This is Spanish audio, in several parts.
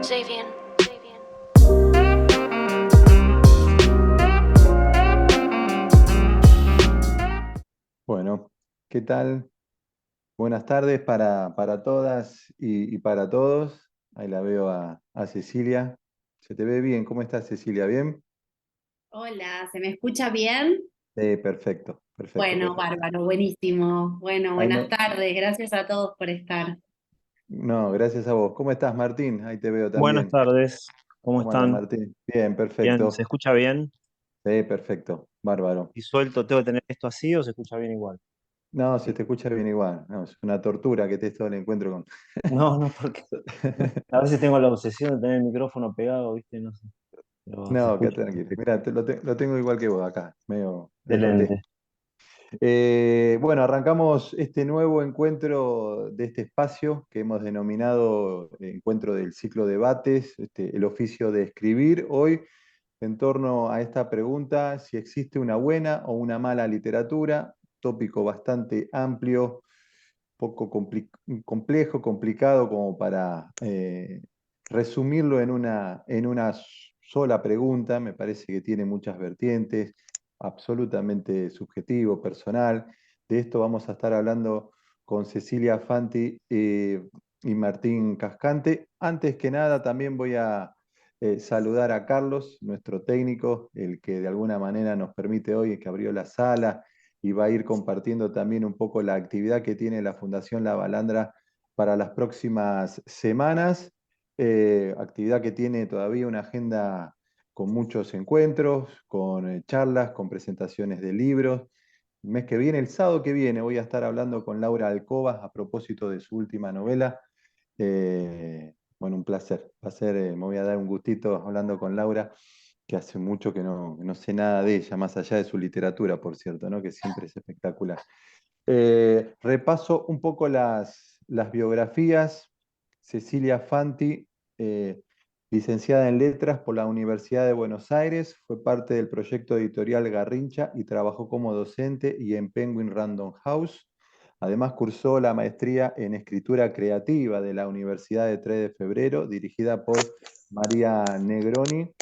Xavier. Bueno, ¿qué tal? Buenas tardes para todas y para todos. Ahí la veo a Cecilia. Se te ve bien. ¿Cómo estás, Cecilia? ¿Bien? Hola, ¿se me escucha bien? Perfecto, perfecto, Bueno, perfecto. bárbaro, buenísimo. Bueno, Ahí buenas me... tardes, gracias a todos por estar. No, gracias a vos. ¿Cómo estás, Martín? Ahí te veo Buenas también. tardes, ¿cómo ¿Cómo andas, están? Martín? Bien, Bien, ¿se perfecto. escucha bien? Perfecto, bárbaro. ¿Y suelto tengo que tener esto así o se escucha bien igual? No, se Sí. te escucha bien igual. No, es una tortura que te esto el encuentro con... No, no, porque a veces tengo la obsesión de tener el micrófono pegado, ¿viste? No sé, pero se No, qué escucha tranquilo. perfecto. Mira, lo tengo igual que vos acá, medio desfasé. Excelente. Bueno, arrancamos este nuevo encuentro de este espacio que hemos denominado Encuentro del Ciclo Debates, el oficio de escribir, hoy en torno a esta pregunta, si existe una buena o una mala literatura, tópico bastante amplio, poco complejo, complicado como para resumirlo en una sola pregunta. Me parece que tiene muchas vertientes, absolutamente subjetivo, personal. De esto vamos a estar hablando con Cecilia Fanti y Martín Cascante. Antes que nada, también voy a saludar a Carlos, nuestro técnico, el que de alguna manera nos permite hoy, que abrió la sala y va a ir compartiendo también un poco la actividad que tiene la Fundación La Balandra para las próximas semanas. Actividad que tiene todavía una agenda con muchos encuentros, con charlas, con presentaciones de libros. El mes que viene, el sábado que viene, voy a estar hablando con Laura Alcoba a propósito de su última novela. Bueno, un placer, me voy a dar un gustito hablando con Laura, que hace mucho que no sé nada de ella, más allá de su literatura, por cierto, ¿no? Que siempre es espectacular. Repaso un poco las biografías. Cecilia Fanti, licenciada en Letras por la Universidad de Buenos Aires, fue parte del proyecto editorial Garrincha y trabajó como docente y en Penguin Random House. Además, cursó la maestría en Escritura Creativa de la Universidad de 3 de Febrero, dirigida por María Negroni.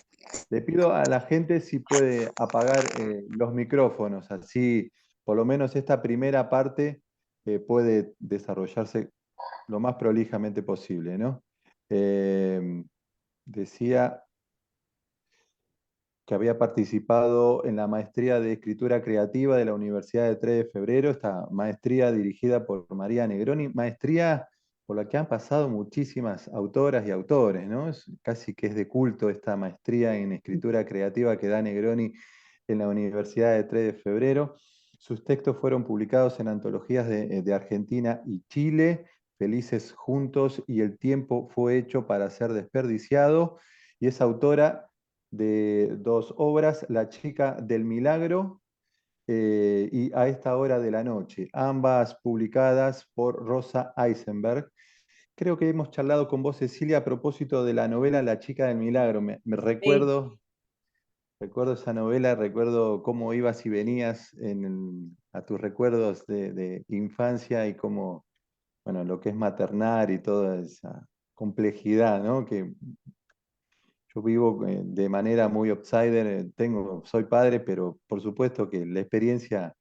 Le pido a la gente si puede apagar los micrófonos, así por lo menos esta primera parte puede desarrollarse lo más prolijamente posible, ¿no? Eh, Decía que había participado en la maestría de escritura creativa de la Universidad de 3 de Febrero, esta maestría dirigida por María Negroni, maestría por la que han pasado muchísimas autoras y autores, ¿no? Casi que es de culto esta maestría en escritura creativa que da Negroni en la Universidad de 3 de Febrero. Sus textos fueron publicados en antologías de Argentina y Chile, Felices Juntos y El tiempo fue hecho para ser desperdiciado, y es autora de dos obras, La chica del milagro y A esta hora de la noche, ambas publicadas por Rosa Eisenberg. Creo que hemos charlado con vos, Cecilia, a propósito de la novela La chica del milagro. Me Sí. recuerdo esa novela, recuerdo cómo ibas y venías a tus recuerdos de infancia y cómo, bueno, lo que es maternar y toda esa complejidad, ¿no? Que yo vivo de manera muy outsider, soy padre, pero por supuesto que la experiencia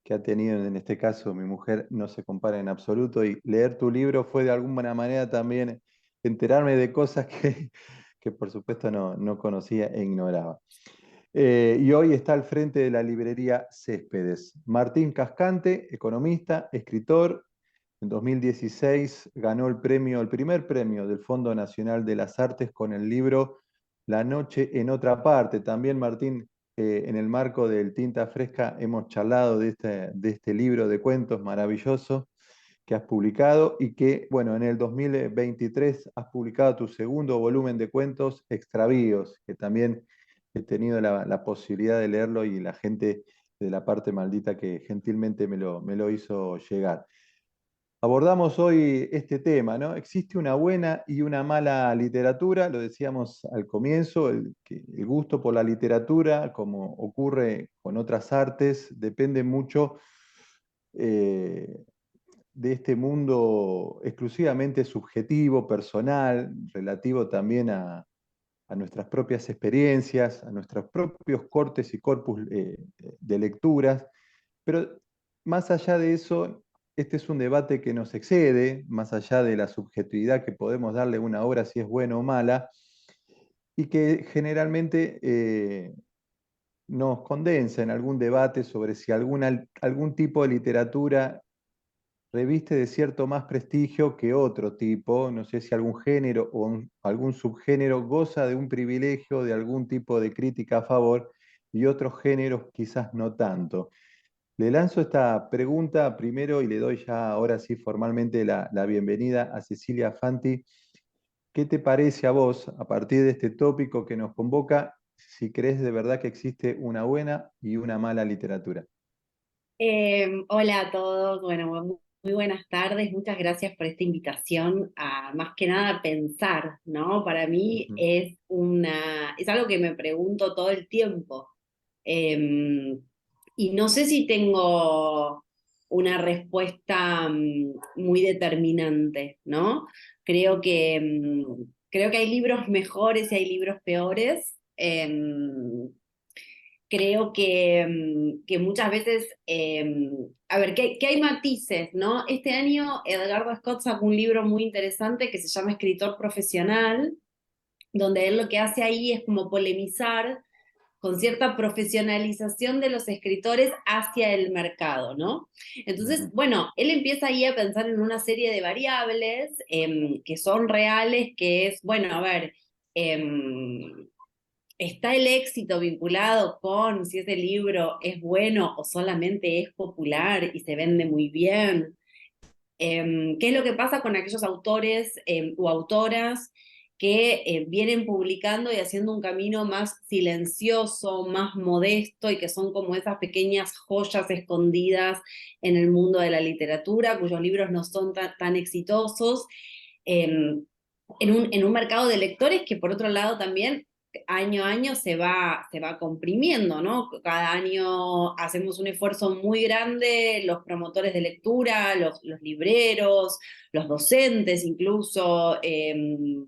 que ha tenido en este caso mi mujer no se compara en absoluto, y leer tu libro fue de alguna manera también enterarme de cosas que por supuesto no conocía e ignoraba. Y hoy está al frente de la librería Céspedes. Martín Cascante, economista, escritor. En 2016 ganó el primer premio del Fondo Nacional de las Artes con el libro La noche en otra parte. También, Martín, en el marco del Tinta Fresca hemos charlado de este libro de cuentos maravilloso que has publicado y que, bueno, en el 2023 has publicado tu segundo volumen de cuentos, Extravíos, que también he tenido la posibilidad de leerlo, y la gente de la parte maldita que gentilmente me lo hizo llegar. Abordamos hoy este tema, ¿no? ¿Existe una buena y una mala literatura? Lo decíamos al comienzo, que el gusto por la literatura, como ocurre con otras artes, depende mucho eh, de este mundo exclusivamente subjetivo, personal, relativo también a nuestras propias experiencias, a nuestros propios cortes y corpus de lecturas, pero más allá de eso, este es un debate que nos excede, más allá de la subjetividad que podemos darle a una obra si es buena o mala, y que generalmente nos condensa en algún debate sobre si algún tipo de literatura reviste de cierto más prestigio que otro tipo, no sé si algún género o algún subgénero goza de un privilegio, de algún tipo de crítica a favor, y otros géneros quizás no tanto. Le lanzo esta pregunta primero y le doy ya ahora sí formalmente la bienvenida a Cecilia Fanti. ¿Qué te parece a vos, a partir de este tópico que nos convoca, si crees de verdad que existe una buena y una mala literatura? Hola a todos, bueno, muy buenas tardes, muchas gracias por esta invitación a más que nada pensar, ¿no? Para mí Ujú. es algo que me pregunto todo el tiempo. Eh, y no sé si tengo una respuesta muy determinante, ¿no? Creo que hay libros mejores y hay libros peores. Creo que muchas veces, a ver, que hay matices, ¿no? Este año Edgardo Scott sacó un libro muy interesante que se llama Escritor Profesional, donde él lo que hace ahí es como polemizar con cierta profesionalización de los escritores hacia el mercado, ¿no? Entonces, Ujú. bueno, él empieza ahí a pensar en una serie de variables que son reales, que es, bueno, a ver, ¿está el éxito vinculado con si ese libro es bueno o solamente es popular y se vende muy bien? ¿Qué es lo que pasa con aquellos autores o autoras que vienen publicando y haciendo un camino más silencioso, más modesto y que son como esas pequeñas joyas escondidas en el mundo de la literatura, cuyos libros no son tan exitosos? Eh, en un mercado de lectores que por otro lado también año a año se va comprimiendo, ¿no? Cada año hacemos un esfuerzo muy grande, los promotores de lectura, los libreros, los docentes incluso, en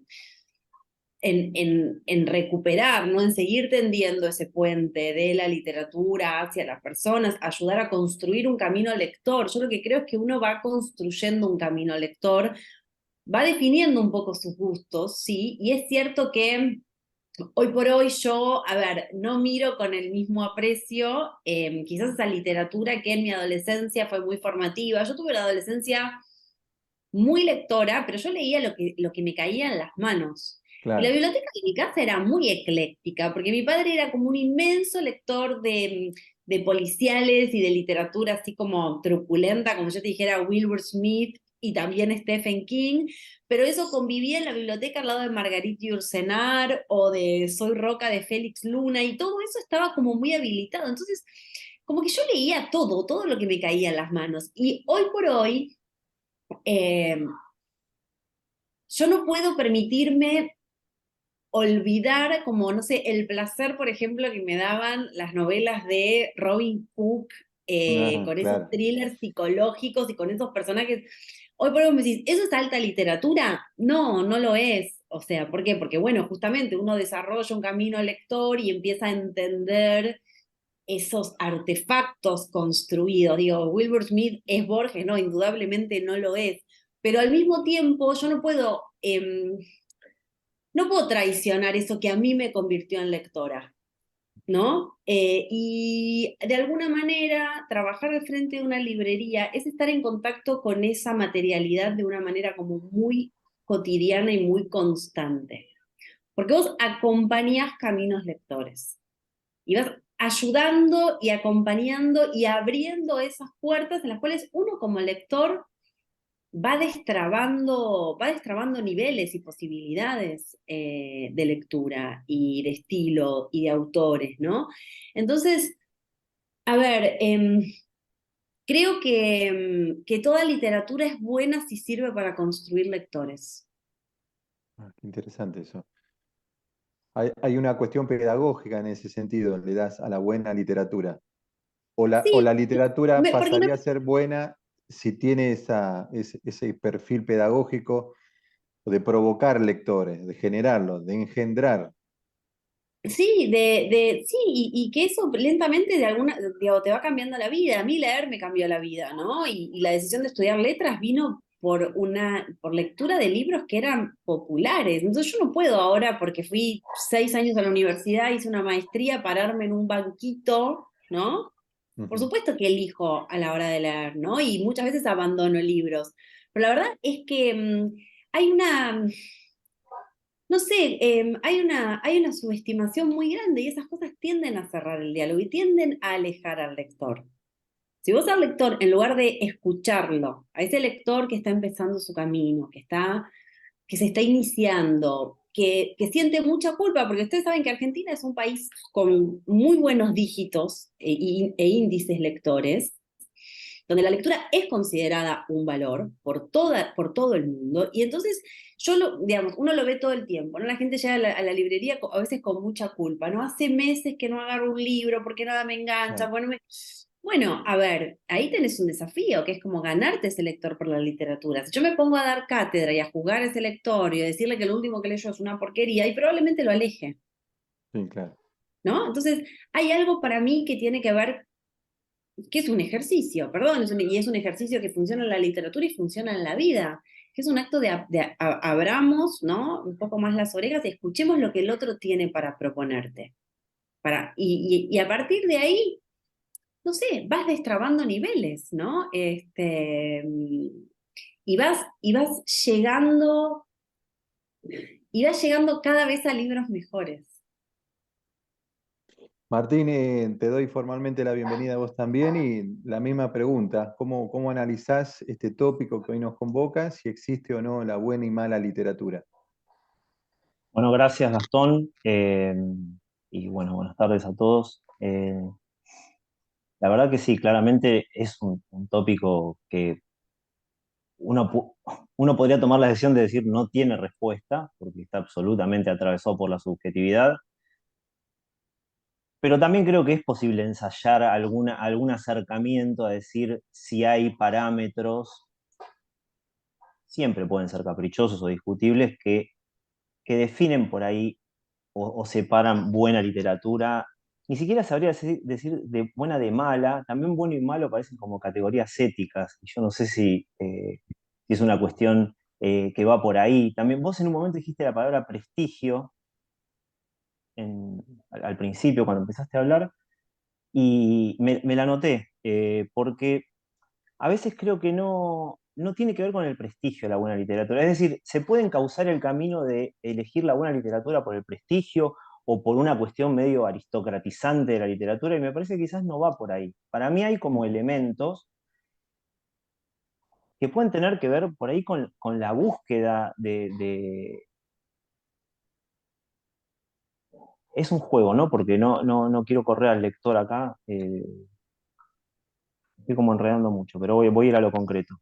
recuperar, ¿no? En seguir tendiendo ese puente de la literatura hacia las personas, ayudar a construir un camino lector. Yo lo que creo es que uno va construyendo un camino lector, va definiendo un poco sus gustos, sí, y es cierto que hoy por hoy yo, a ver, no miro con el mismo aprecio quizás esa literatura que en mi adolescencia fue muy formativa. Yo tuve una adolescencia muy lectora, pero yo leía lo que me caía en las manos. Y la Claro. biblioteca de mi casa era muy ecléctica, porque mi padre era como un inmenso lector de policiales y de literatura así como truculenta, como yo te dijera, Wilbur Smith y también Stephen King, pero eso convivía en la biblioteca al lado de Margarita Yourcenar o de Soy Roca de Félix Luna, y todo eso estaba como muy habilitado. Entonces, como que yo leía todo lo que me caía en las manos. Y hoy por hoy, eh, yo no puedo permitirme olvidar, como, no sé, el placer, por ejemplo, que me daban las novelas de Robin Cook, Ah, con esos claro. thrillers psicológicos y con esos personajes. Hoy por hoy me decís, ¿eso es alta literatura? No, no lo es. O sea, ¿por qué? Porque, bueno, justamente uno desarrolla un camino lector y empieza a entender esos artefactos construidos. Digo, Wilbur Smith es Borges, no, indudablemente no lo es. Pero al mismo tiempo yo no puedo traicionar eso que a mí me convirtió en lectora, ¿no? Y de alguna manera, trabajar al frente de una librería es estar en contacto con esa materialidad de una manera como muy cotidiana y muy constante. Porque vos acompañás caminos lectores y vas ayudando y acompañando y abriendo esas puertas en las cuales uno como lector va destrabando niveles y posibilidades de lectura y de estilo y de autores, ¿no? Entonces, a ver, creo que toda literatura es buena si sirve para construir lectores. Ah, qué interesante eso. Hay una cuestión pedagógica en ese sentido, le das a la buena literatura. O la Sí, literatura porque pasaría a ser buena si tiene ese perfil pedagógico de provocar lectores, de generarlos, de engendrar. Sí, sí, y que eso lentamente de alguna, digo, te va cambiando la vida. A mí leer me cambió la vida, ¿no? Y la decisión de estudiar letras vino por lectura de libros que eran populares. Entonces yo no puedo ahora, porque fui 6 años a la universidad, hice una maestría, pararme en un banquito, ¿no? Por Ujú. supuesto que elijo a la hora de leer, ¿no? Y muchas veces abandono libros. Pero la verdad es que hay una, no sé, hay una subestimación muy grande y esas cosas tienden a cerrar el diálogo y tienden a alejar al lector. Si vos al lector, en lugar de escucharlo, a ese lector que está empezando su camino, que se está iniciando, que siente mucha culpa, porque ustedes saben que Argentina es un país con muy buenos dígitos e índices lectores, donde la lectura es considerada un valor por todo el mundo, y entonces digamos, uno lo ve todo el tiempo, ¿no? La gente llega a la librería a veces con mucha culpa, ¿no? Hace meses que no agarro un libro porque nada me engancha, Claro. bueno, a ver, ahí tenés un desafío, que es como ganarte ese lector por la literatura. Si yo me pongo a dar cátedra y a jugar a ese lector y a decirle que lo último que leyó es una porquería, y probablemente lo aleje, Sí, claro. ¿no? Entonces, hay algo para mí que tiene que ver, que es un ejercicio, perdón, y es un ejercicio que funciona en la literatura y funciona en la vida, que es un acto abramos, ¿no? Un poco más las orejas y escuchemos lo que el otro tiene para proponerte. Y a partir de ahí, no sé, vas destrabando niveles, ¿no? Y vas llegando cada vez a libros mejores. Martín, te doy formalmente la bienvenida a vos también y la misma pregunta, ¿cómo analizás este tópico que hoy nos convoca, si existe o no la buena y mala literatura? Bueno, gracias Gastón, y bueno, buenas tardes a todos. La verdad que sí, claramente es un tópico que uno, uno podría tomar la decisión de decir no tiene respuesta, porque está absolutamente atravesado por la subjetividad, pero también creo que es posible ensayar algún acercamiento a decir si hay parámetros, siempre pueden ser caprichosos o discutibles, que definen por ahí o separan buena literatura. Ni siquiera sabría decir de buena de mala, también bueno y malo parecen como categorías éticas, y yo no sé si es una cuestión que va por ahí. También vos en un momento dijiste la palabra prestigio al principio, cuando empezaste a hablar, y me la noté, porque a veces creo que no tiene que ver con el prestigio de la buena literatura. Es decir, se puede encauzar el camino de elegir la buena literatura por el prestigio o por una cuestión medio aristocratizante de la literatura, y me parece que quizás no va por ahí. Para mí hay como elementos que pueden tener que ver por ahí con la búsqueda Es un juego, ¿no? Porque no quiero correr al lector acá, estoy como enredando mucho, pero voy a ir a lo concreto.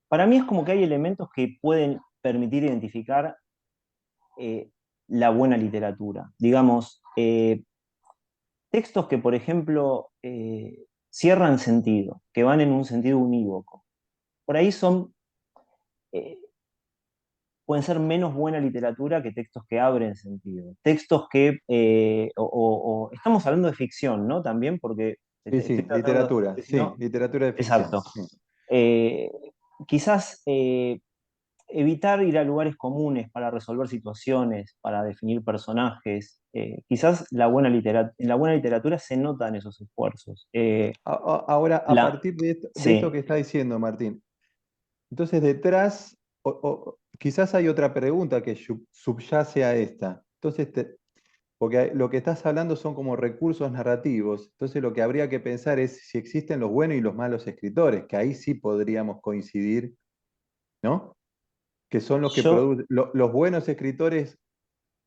Para mí es como que hay elementos que pueden permitir identificar eh, la buena literatura. Digamos, textos que, por ejemplo, cierran sentido, que van en un sentido unívoco. Por ahí eh, pueden ser menos buena literatura que textos que abren sentido. Textos que, estamos hablando de ficción, ¿no? También porque Sí, estoy sí, tratando, literatura, porque si sí, no, literatura de ficción. exacto. Sí. Eh, Quizás evitar ir a lugares comunes para resolver situaciones, para definir personajes. Quizás en la buena literatura se notan esos esfuerzos. Ahora, a La, partir de esto sí, que está diciendo Martín, entonces detrás, quizás hay otra pregunta que subyace a esta. Entonces, porque lo que estás hablando son como recursos narrativos, entonces lo que habría que pensar es si existen los buenos y los malos escritores, que ahí sí podríamos coincidir, ¿no? Que son los que yo, producen, los buenos escritores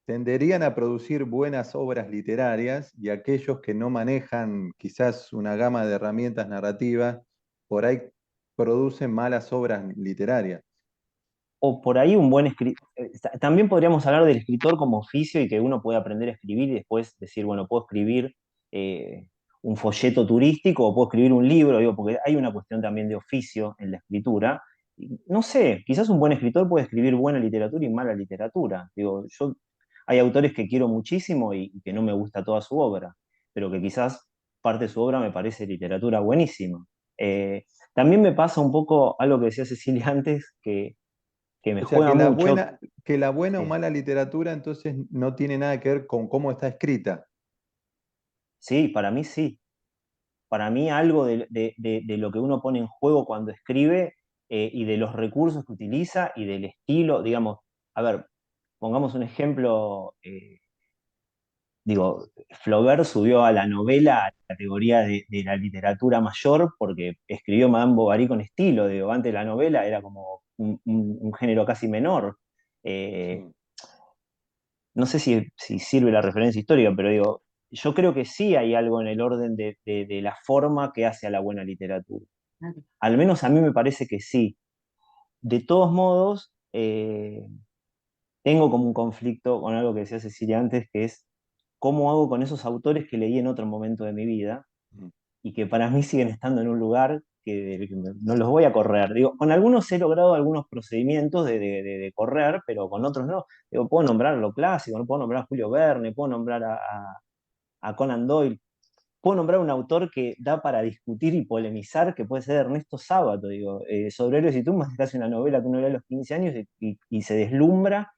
tenderían a producir buenas obras literarias y aquellos que no manejan quizás una gama de herramientas narrativas, por ahí producen malas obras literarias. o por ahí un buen escritor, también podríamos hablar del escritor como oficio y que uno puede aprender a escribir y después decir, bueno, puedo escribir, eh, un folleto turístico o puedo escribir un libro, digo, porque hay una cuestión también de oficio en la escritura. No sé, quizás un buen escritor puede escribir buena literatura y mala literatura. Digo, hay autores que quiero muchísimo y que no me gusta toda su obra, pero que quizás parte de su obra me parece literatura buenísima. También me pasa un poco algo que decía Cecilia antes, que me O sea, juega mucho. que la buena o Sí, mala literatura entonces no tiene nada que ver con cómo está escrita. sí, para mí sí. Para mí algo de lo que uno pone en juego cuando escribe y de los recursos que utiliza y del estilo, digamos, a ver, pongamos un ejemplo, digo, Flaubert subió a la novela a la categoría de la literatura mayor porque escribió Madame Bovary con estilo, digo, antes la novela era como un género casi menor. Eh, Sí. no sé si sirve la referencia histórica, pero digo, yo creo que sí hay algo en el orden de la forma que hace a la buena literatura. Claro. Al menos a mí me parece que sí. De todos modos, tengo como un conflicto con algo que decía Cecilia antes, que es cómo hago con esos autores que leí en otro momento de mi vida Mm. y que para mí siguen estando en un lugar que no los voy a correr. Digo, con algunos he logrado algunos procedimientos de correr, pero con otros no. Digo, puedo nombrar lo clásico, no puedo nombrar a Julio Verne, puedo nombrar a Conan Doyle, puedo nombrar un autor que da para discutir y polemizar, que puede ser Ernesto Sábato, digo, sobre Héroes y Tumbas es casi una novela que uno lee a los 15 años y se deslumbra,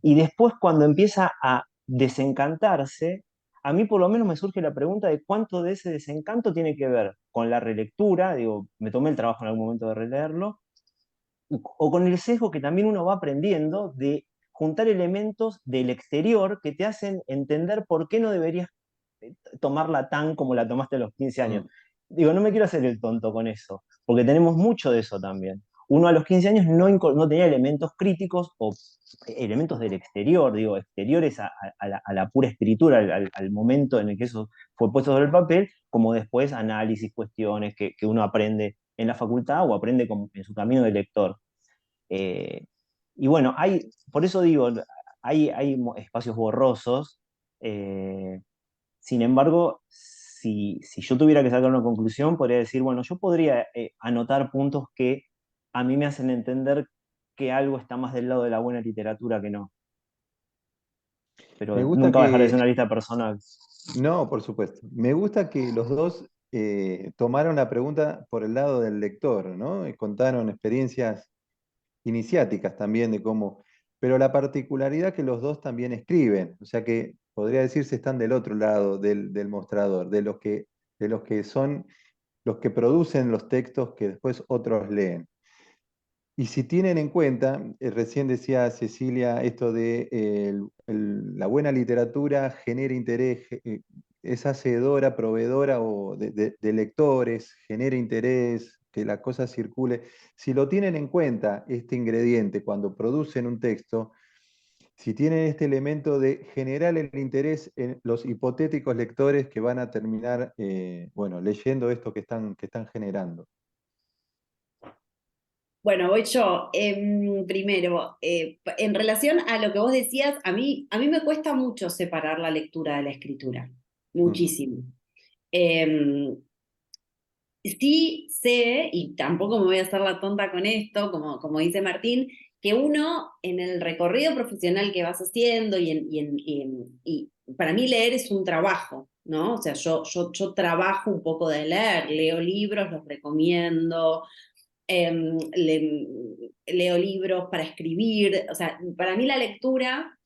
y después cuando empieza a desencantarse, a mí por lo menos me surge la pregunta de cuánto de ese desencanto tiene que ver con la relectura, digo, me tomé el trabajo en algún momento de releerlo, o con el sesgo que también uno va aprendiendo de juntar elementos del exterior que te hacen entender por qué no deberías tomarla tan como la tomaste a los 15 años. Mm. Digo, no me quiero hacer el tonto con eso, porque tenemos mucho de eso también. Uno a los 15 años no tenía elementos críticos o elementos del exterior, digo, exteriores a la pura escritura, al momento en el que eso fue puesto sobre el papel, como después análisis, cuestiones que uno aprende en la facultad o aprende en su camino de lector. Eh, y bueno, por eso digo, hay espacios borrosos. Sin embargo, si yo tuviera que sacar una conclusión, podría decir, bueno, yo podría anotar puntos que a mí me hacen entender que algo está más del lado de la buena literatura que no. Me Pero gusta nunca va a dejar de ser que, una lista personal. no, por supuesto, me gusta que los dos tomaron la pregunta por el lado del lector, ¿no? Y contaron experiencias iniciáticas también de cómo, pero la particularidad que los dos también escriben, o sea que podría decirse están del otro lado del mostrador, de los que son los que producen los textos que después otros leen. Y si tienen en cuenta, recién decía Cecilia esto de la buena literatura genera interés, es hacedora, proveedora o de lectores, genera interés, que la cosa circule. Si lo tienen en cuenta, este ingrediente, cuando producen un texto, si tienen este elemento de generar el interés en los hipotéticos lectores que van a terminar, bueno, leyendo esto que están generando. Bueno, voy yo. Primero, en relación a lo que vos decías, a mí me cuesta mucho separar la lectura de la escritura, Ujú. muchísimo. Em, sí sé, y tampoco me voy a hacer la tonta con esto, como dice Martín, que uno en el recorrido profesional que vas haciendo y para mí leer es un trabajo, ¿no? O sea, yo trabajo un poco de leer, leo libros, los recomiendo, leo libros para escribir, o sea, para mí la lectura,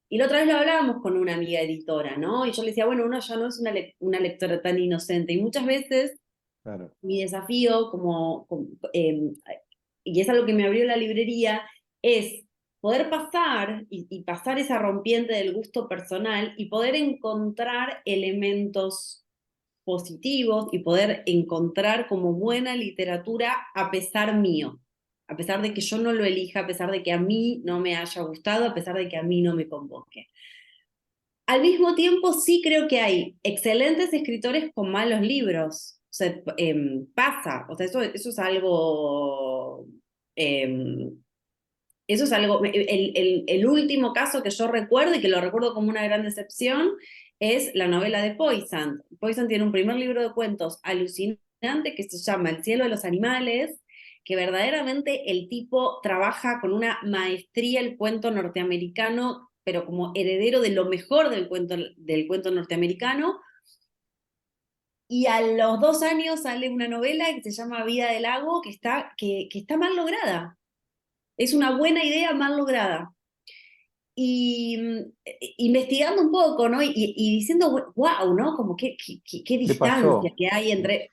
y la otra vez lo hablábamos con una amiga editora, ¿no? Y yo le decía, bueno, uno ya no es una lectora tan inocente, y muchas veces Claro. mi desafío, y es algo que me abrió la librería, es poder pasar y pasar esa rompiente del gusto personal y poder encontrar elementos positivos y poder encontrar como buena literatura a pesar mío, a pesar de que yo no lo elija, a pesar de que a mí no me haya gustado, a pesar de que a mí no me convoque. Al mismo tiempo, sí creo que hay excelentes escritores con malos libros. O sea, pasa. O sea, eso es algo. Eso es algo. El último caso que yo recuerdo y que lo recuerdo como una gran decepción es la novela de Poisson. Poisson tiene un primer libro de cuentos alucinante que se llama El cielo de los animales, que verdaderamente el tipo trabaja con una maestría el cuento norteamericano, pero como heredero de lo mejor del cuento norteamericano. Y a los 2 años sale una novela que se llama Vida del Lago, que está mal lograda. Es una buena idea mal lograda. Y investigando un poco, ¿no? Y diciendo, wow, ¿no? Como qué ¿Qué distancia pasó? que hay entre...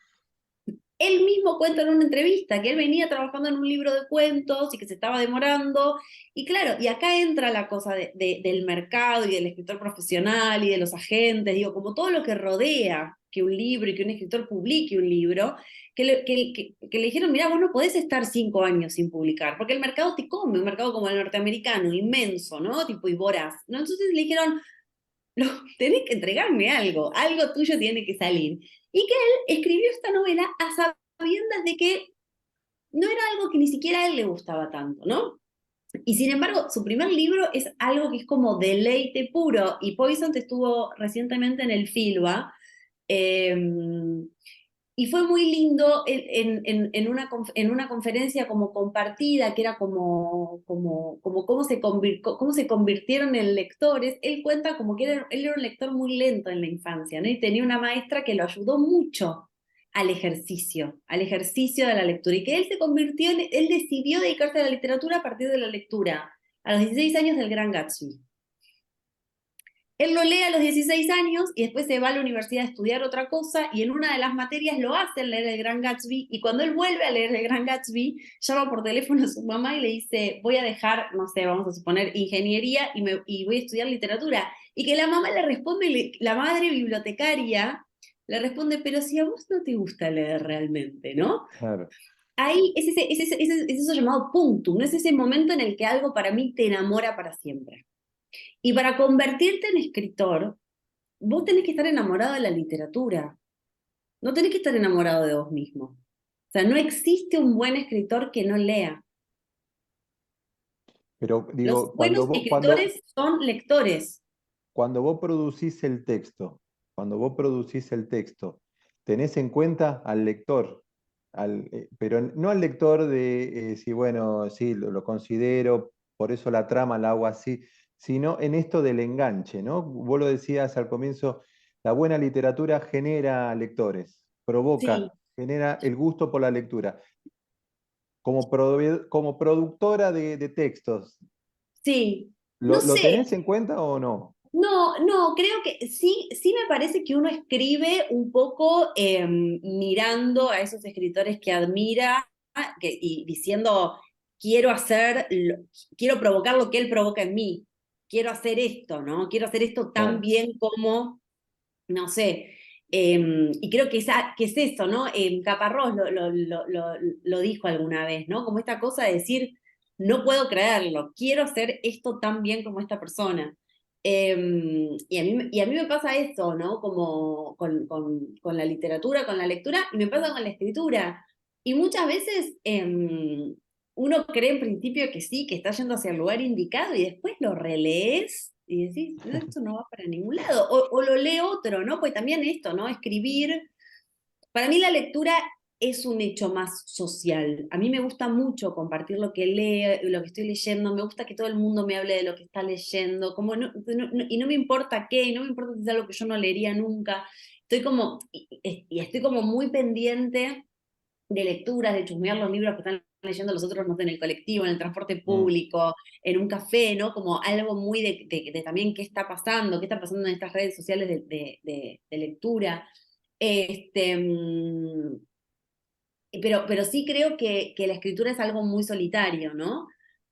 Él mismo cuenta en una entrevista que él venía trabajando en un libro de cuentos y que se estaba demorando. Y claro, y acá entra la cosa del mercado y del escritor profesional y de los agentes, digo, como todo lo que rodea que un libro y que un escritor publique un libro, que le dijeron, mira, vos no podés estar 5 años sin publicar, porque el mercado te come, un mercado como el norteamericano, inmenso, ¿no? Tipo y voraz, ¿no? Entonces le dijeron, no, tenés que entregarme algo tuyo tiene que salir. Y que él escribió esta novela a sabiendas de que no era algo que ni siquiera a él le gustaba tanto, ¿no? Y sin embargo, su primer libro es algo que es como deleite puro, y Poison estuvo recientemente en el Filba, eh, y fue muy lindo en una conferencia como compartida, que era como cómo se convirtieron en lectores. Él cuenta como que él era un lector muy lento en la infancia, ¿no? Y tenía una maestra que lo ayudó mucho al ejercicio de la lectura, y que él se convirtió, él decidió dedicarse a la literatura a partir de la lectura, a los 16 años del Gran Gatsby. Él lo lee a los 16 años y después se va a la universidad a estudiar otra cosa, y en una de las materias lo hacen leer el Gran Gatsby, y cuando él vuelve a leer el Gran Gatsby, llama por teléfono a su mamá y le dice, voy a dejar, no sé, vamos a suponer, ingeniería y voy a estudiar literatura. Y que la mamá le responde, la madre bibliotecaria, le responde, pero si a vos no te gusta leer realmente, ¿no? Claro. Ahí es eso llamado punctum, ¿no? Es ese momento en el que algo para mí te enamora para siempre. Y para convertirte en escritor, vos tenés que estar enamorado de la literatura, no tenés que estar enamorado de vos mismo. O sea, no existe un buen escritor que no lea. Pero Los digo, buenos escritores son lectores. cuando vos producís el texto, tenés en cuenta al lector, pero no al lector de si, bueno, sí, lo considero, por eso la trama la hago así, sino en esto del enganche, ¿no? Vos lo decías al comienzo, la buena literatura genera lectores, Sí, genera el gusto por la lectura. Como productora de textos, sí. No ¿lo sé, tenés en cuenta o no? no, creo que sí, sí me parece que uno escribe un poco mirando a esos escritores que admira, y diciendo, quiero hacer, quiero provocar lo que él provoca en mí, quiero hacer esto, ¿no? Quiero hacer esto tan Claro. bien como, no sé, y creo que es eso, ¿no? Caparrós lo dijo alguna vez, ¿no? Como esta cosa de decir, no puedo creerlo, quiero hacer esto tan bien como esta persona. Y a mí me pasa eso, ¿no? Como con la literatura, con la lectura, y me pasa con la escritura. Y muchas veces uno cree en principio que sí, que está yendo hacia el lugar indicado, y después lo relees y decís, no, esto no va para ningún lado. O lo lee otro, ¿no? Pues también esto, ¿no? Escribir. Para mí la lectura es un hecho más social. A mí me gusta mucho compartir lo que leo, lo que estoy leyendo. Me gusta que todo el mundo me hable de lo que está leyendo. Como y no me importa qué, y no me importa si es algo que yo no leería nunca. Estoy como, y estoy como muy pendiente de lecturas, de chusmear los libros que están leyendo los otros, no sé, en el colectivo, en el transporte Mm. público, en un café, ¿no? Como algo muy de también qué está pasando en estas redes sociales de lectura. Este, pero sí creo que la escritura es algo muy solitario, ¿no?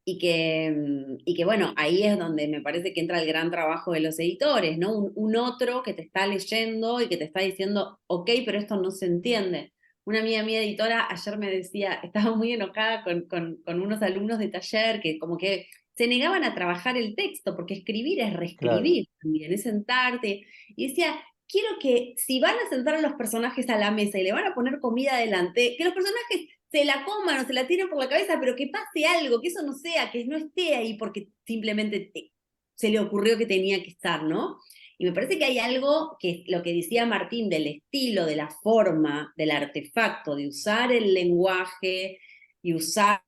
Y que, bueno, ahí es donde me parece que entra el gran trabajo de los editores, ¿no? Un otro que te está leyendo y que te está diciendo, ok, pero esto no se entiende. Una amiga mía editora ayer me decía, estaba muy enojada con unos alumnos de taller que como que se negaban a trabajar el texto, porque escribir es Claro. reescribir también, es sentarte. Y decía, quiero que si van a sentar a los personajes a la mesa y le van a poner comida adelante, que los personajes se la coman o se la tiren por la cabeza, pero que pase algo, que eso no sea, que no esté ahí porque simplemente se le ocurrió que tenía que estar, ¿no? Y me parece que hay algo que lo que decía Martín del estilo, de la forma, del artefacto, de usar el lenguaje y usar,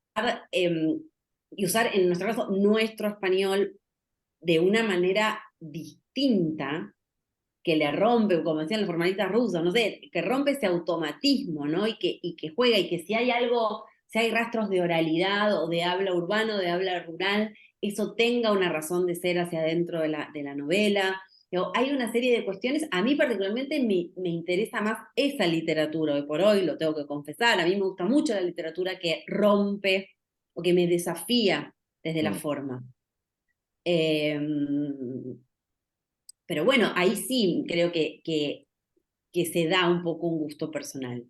y usar en nuestro caso nuestro español de una manera distinta, que le rompe, como decían los formalistas rusos, no sé, que rompe ese automatismo, ¿no? Y que juega, y que si hay algo, si hay rastros de oralidad o de habla urbano, de habla rural, eso tenga una razón de ser hacia adentro de la novela. Hay una serie de cuestiones, a mí particularmente me interesa más esa literatura, hoy por hoy, lo tengo que confesar, a mí me gusta mucho la literatura que rompe o que me desafía desde la Mm. forma. Eh, pero bueno, ahí sí creo que se da un poco un gusto personal.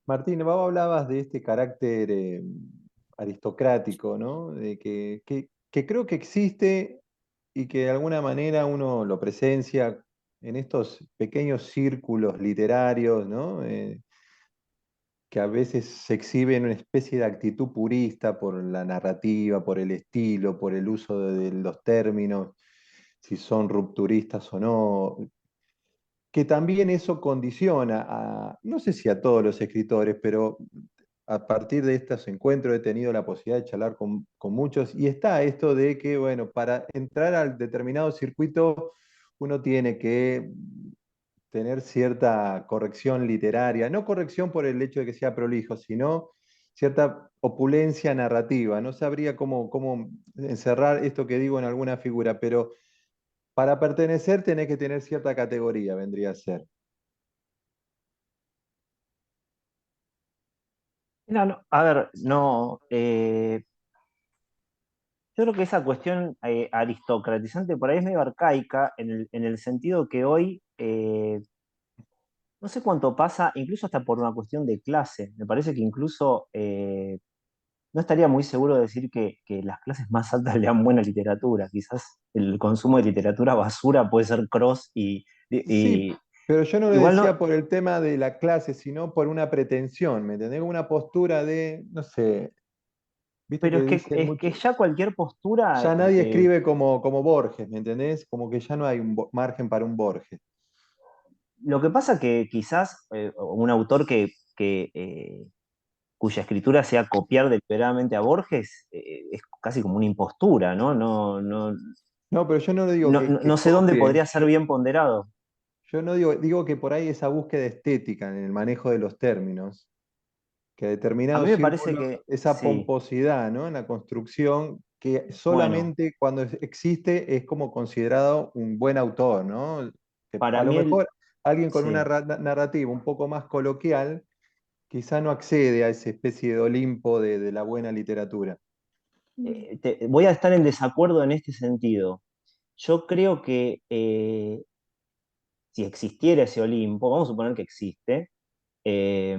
Martín, vos hablabas de este carácter aristocrático, ¿no? Que creo que existe y que de alguna manera uno lo presencia en estos pequeños círculos literarios, ¿no? Que a veces se exhibe en una especie de actitud purista por la narrativa, por el estilo, por el uso de los términos, si son rupturistas o no, que también eso condiciona a, no sé si a todos los escritores, pero a partir de estos encuentros he tenido la posibilidad de charlar con muchos y está esto de que, bueno, para entrar al determinado circuito uno tiene que tener cierta corrección literaria, no corrección por el hecho de que sea prolijo, sino cierta opulencia narrativa. No sabría cómo encerrar esto que digo en alguna figura, pero para pertenecer tenés que tener cierta categoría, vendría a ser. No, no, a ver, no, yo creo que esa cuestión aristocratizante por ahí es medio arcaica en el sentido que hoy no sé cuánto pasa, incluso hasta por una cuestión de clase. Me parece que incluso no estaría muy seguro de decir que las clases más altas lean buena literatura. Quizás el consumo de literatura basura puede ser cross Sí, pero yo no lo igual decía no, por el tema de la clase, sino por una pretensión, ¿me entendés? Una postura de, no sé, viste pero que dicen es que mucho, ya cualquier postura, ya nadie escribe como Borges, ¿me entendés? Como que ya no hay un margen para un Borges. lo que pasa que quizás un autor cuya escritura sea copiar deliberadamente a Borges es casi como una impostura, ¿no? No, pero yo no lo digo que No sé dónde copie, podría ser bien ponderado. yo no digo que por ahí esa búsqueda estética en el manejo de los términos, que A mí determinados me parece círculos, que esa sí, pomposidad, ¿no? En la construcción, que bueno, solamente cuando existe es como considerado un buen autor, ¿no? Que para a lo mí mejor alguien con una sí. narrativa un poco más coloquial quizá no accede a esa especie de Olimpo de la buena literatura. Voy a estar en desacuerdo en este sentido. Yo creo que si existiera ese Olimpo, vamos a suponer que existe, eh,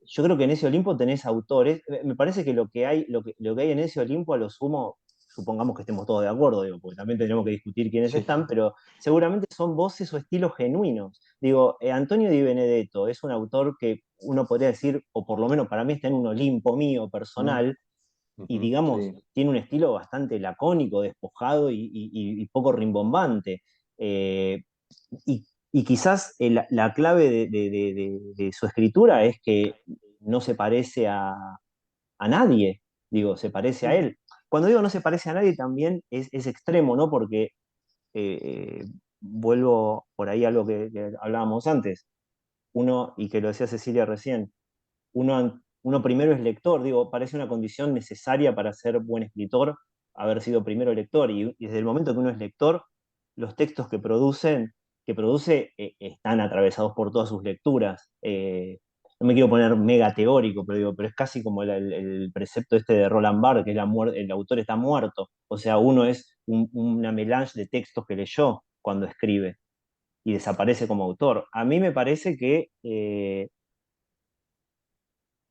yo creo que en ese Olimpo tenés autores. Me parece que lo que hay en ese Olimpo, a lo sumo, supongamos que estemos todos de acuerdo, digo, porque también tenemos que discutir quiénes Sí, sí. están, pero seguramente son voces o estilos genuinos. Digo, Antonio Di Benedetto es un autor que uno podría decir, o por lo menos para mí está en un Olimpo mío Mm, personal, y ujú, digamos, sí. tiene un estilo bastante lacónico, despojado y poco rimbombante. Y quizás la clave de su escritura es que no se parece a nadie, digo, se parece a Sí. él. Cuando digo no se parece a nadie también es extremo, ¿no? Porque vuelvo por ahí a algo que hablábamos antes, uno, y que lo decía Cecilia recién, uno primero es lector, digo, parece una condición necesaria para ser buen escritor, haber sido primero lector, y desde el momento que uno es lector, los textos que produce están atravesados por todas sus lecturas. No me quiero poner mega teórico, pero digo, pero es casi como el precepto este de Roland Barthes, que es el autor está muerto. O sea, uno es una melange de textos que leyó cuando escribe y desaparece como autor. A mí me parece que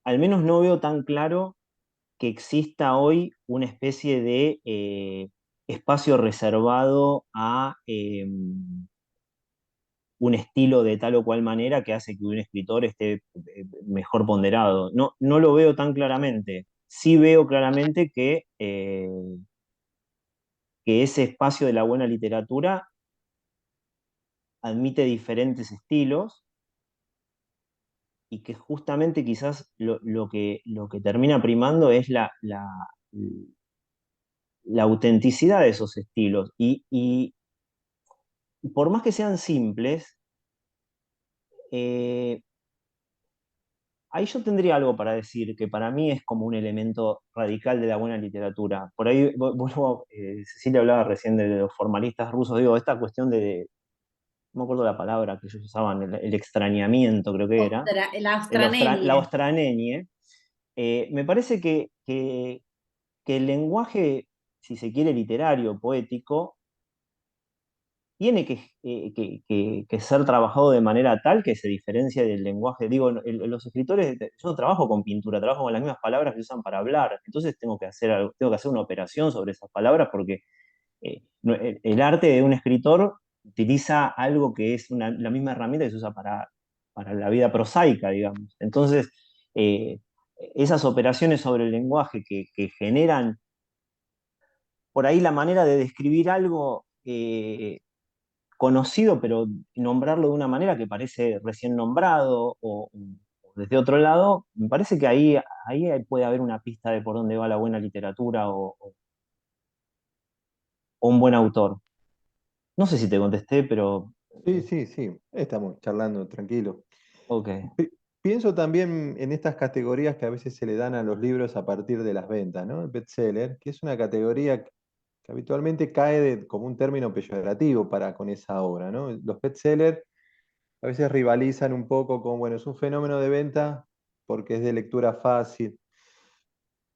al menos no veo tan claro que exista hoy una especie de espacio reservado a un estilo de tal o cual manera que hace que un escritor esté mejor ponderado. No, no lo veo tan claramente. Sí veo claramente que que ese espacio de la buena literatura admite diferentes estilos y que justamente quizás lo que termina primando es la autenticidad de esos estilos. Y por más que sean simples, eh, ahí yo tendría algo para decir, que para mí es como un elemento radical de la buena literatura. Por ahí, vuelvo, Cecilia hablaba recién de los formalistas rusos, digo, esta cuestión no me acuerdo la palabra que ellos usaban, el extrañamiento creo que era, La la australenia. ostranénie, me parece que el lenguaje, si se quiere, literario, poético, tiene que ser trabajado de manera tal que se diferencie del lenguaje. Digo, los escritores, yo no trabajo con pintura, trabajo con las mismas palabras que usan para hablar, entonces tengo que hacer una operación sobre esas palabras porque el arte de un escritor utiliza algo que es la misma herramienta que se usa para la vida prosaica, digamos. Entonces, eh, esas operaciones sobre el lenguaje que generan por ahí la manera de describir algo conocido, pero nombrarlo de una manera que parece recién nombrado o desde otro lado, me parece que ahí puede haber una pista de por dónde va la buena literatura o un buen autor. No sé si te contesté, pero Sí, sí, sí, estamos charlando tranquilo. ok. Pienso también en estas categorías que a veces se le dan a los libros a partir de las ventas, ¿no? El bestseller, que es una categoría que habitualmente cae como un término peyorativo para con esa obra, ¿no? Los bestsellers a veces rivalizan un poco con, bueno, es un fenómeno de venta porque es de lectura fácil,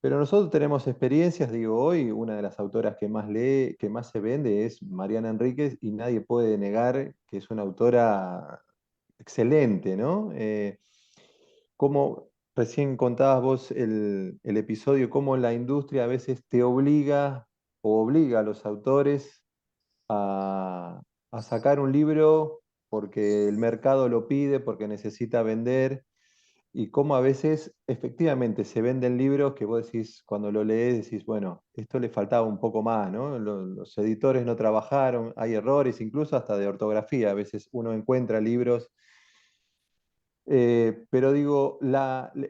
pero nosotros tenemos experiencias, digo, hoy una de las autoras que más lee, que más se vende es Mariana Enríquez y nadie puede negar que es una autora excelente, ¿no? Como recién contabas vos el episodio, cómo la industria a veces te obliga o obliga a los autores a, a sacar un libro porque el mercado lo pide, porque necesita vender, y cómo a veces efectivamente se venden libros que vos decís, cuando lo lees, decís, bueno, esto le faltaba un poco más, ¿no? Los editores no trabajaron, hay errores, incluso hasta de ortografía, a veces uno encuentra libros pero digo,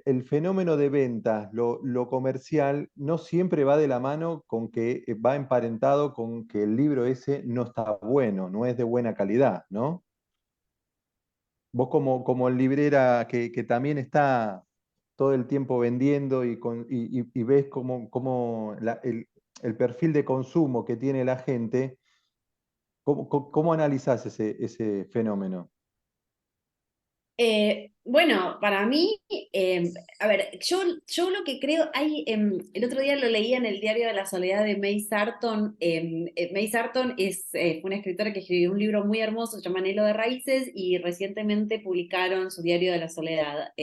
el fenómeno de ventas, lo comercial, no siempre va de la mano con que va emparentado con que el libro ese no está bueno, no es de buena calidad, ¿no? Vos como librera que también está todo el tiempo vendiendo y ves cómo el perfil de consumo que tiene la gente, ¿cómo analizás ese fenómeno? Bueno, para mí, a ver, yo lo que creo, el otro día lo leía en el Diario de la Soledad de May Sarton. May Sarton fue una escritora que escribió un libro muy hermoso, se llama Anhelo de Raíces, y recientemente publicaron su Diario de la Soledad.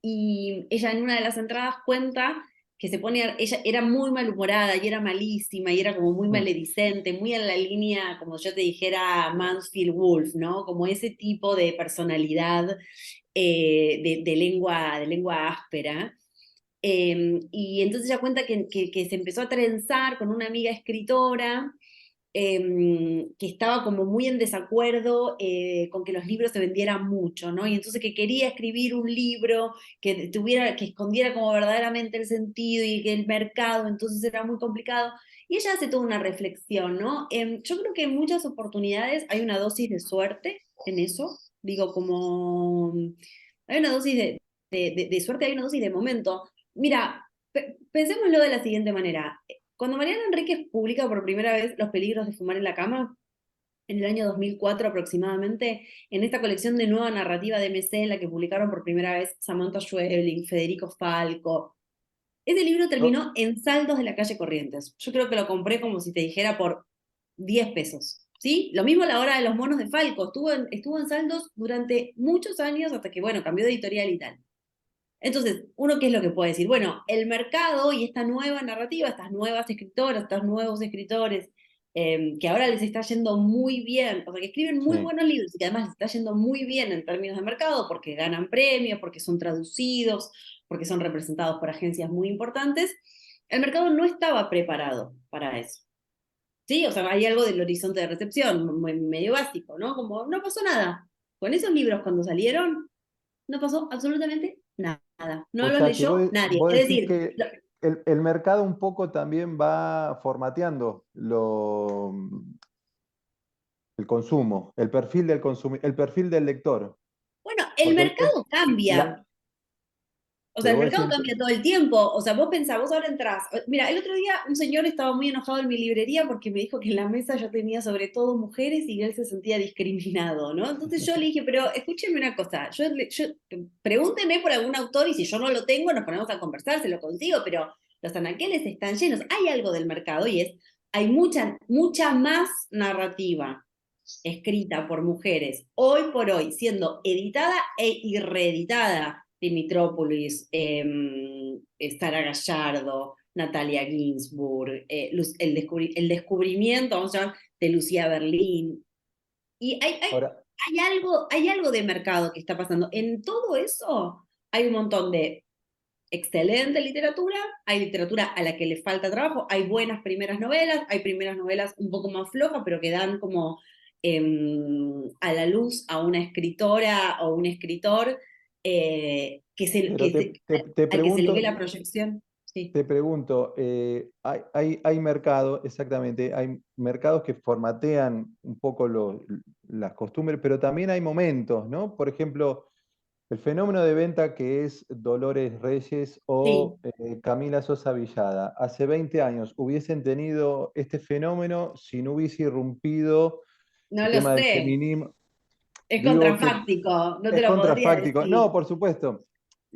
Y ella en una de las entradas cuenta que ella era muy malhumorada y era malísima y era como muy Mm, maledicente, muy en la línea, como yo te dijera, Mansfield Wolf, ¿no? Como ese tipo de personalidad de lengua áspera. Y entonces ella cuenta que se empezó a trenzar con una amiga escritora que estaba como muy en desacuerdo con que los libros se vendieran mucho, ¿no? Y entonces que quería escribir un libro que escondiera como verdaderamente el sentido y que el mercado entonces era muy complicado. Y ella hace toda una reflexión, ¿no? Yo creo que en muchas oportunidades hay una dosis de suerte en eso, digo, como hay una dosis de suerte, hay una dosis de momento. Mira, pensémoslo de la siguiente manera. Cuando Mariana Enríquez publica por primera vez Los peligros de fumar en la cama, en el año 2004 aproximadamente, en esta colección de nueva narrativa de MC en la que publicaron por primera vez Samantha Schweblin, Federico Falco, ese libro yo- terminó en saldos de la calle Corrientes. Yo creo que lo compré como si te dijera por 10 pesos. ¿Sí? Lo mismo a la hora de los monos de Falco. Estuvo en saldos durante muchos años hasta que, bueno, cambió de editorial y tal. Entonces, uno qué es lo que puede decir, bueno, el mercado y esta nueva narrativa, estas nuevas escritoras, estos nuevos escritores, que ahora les está yendo muy bien, o sea, que escriben muy sí. buenos libros y que además les está yendo muy bien en términos de mercado porque ganan premios, porque son traducidos, porque son representados por agencias muy importantes, el mercado no estaba preparado para eso. Sí, o sea, hay algo del horizonte de recepción, medio básico, ¿no? Como no pasó nada. Con esos libros cuando salieron, no pasó absolutamente nada. No O los sea que leyó nadie. vos Es decís decir, que el mercado un poco también va formateando el consumo, el perfil del el perfil del lector. bueno, el Porque mercado cambia. la- O sea, pero el vos decís, mercado cambia todo el tiempo. O sea, vos pensás, vos ahora entrás. Mira, el otro día un señor estaba muy enojado en mi librería porque me dijo que en la mesa yo tenía sobre todo mujeres y él se sentía discriminado, ¿no? Entonces yo le dije, pero escúcheme una cosa, pregúnteme por algún autor y si yo no lo tengo nos ponemos a conversar, se lo consigo, pero los anaqueles están llenos. Hay algo del mercado y hay mucha más narrativa escrita por mujeres hoy por hoy, siendo editada y reeditada. Dimitrópolis, Sara Gallardo, Natalia Ginsburg, el descubrimiento, vamos a llamar, de Lucía Berlín. Y ahora, hay algo de mercado que está pasando. En todo eso hay un montón de excelente literatura, hay literatura a la que le falta trabajo, hay buenas primeras novelas, hay primeras novelas un poco más flojas, pero que dan como a la luz a una escritora o un escritor pero te al que se le ve pregunto, la proyección. Sí. te pregunto, hay mercado, exactamente, hay mercados que formatean un poco las costumbres, pero también hay momentos, ¿no? Por ejemplo, el fenómeno de venta que es Dolores Reyes Sí, o Camila Sosa Villada. Hace 20 años hubiesen tenido este fenómeno si no hubiese irrumpido no el lo tema del sé. feminismo. Es Digo que contrafáctico, no te es lo podría contrafáctico. No, decir. por supuesto.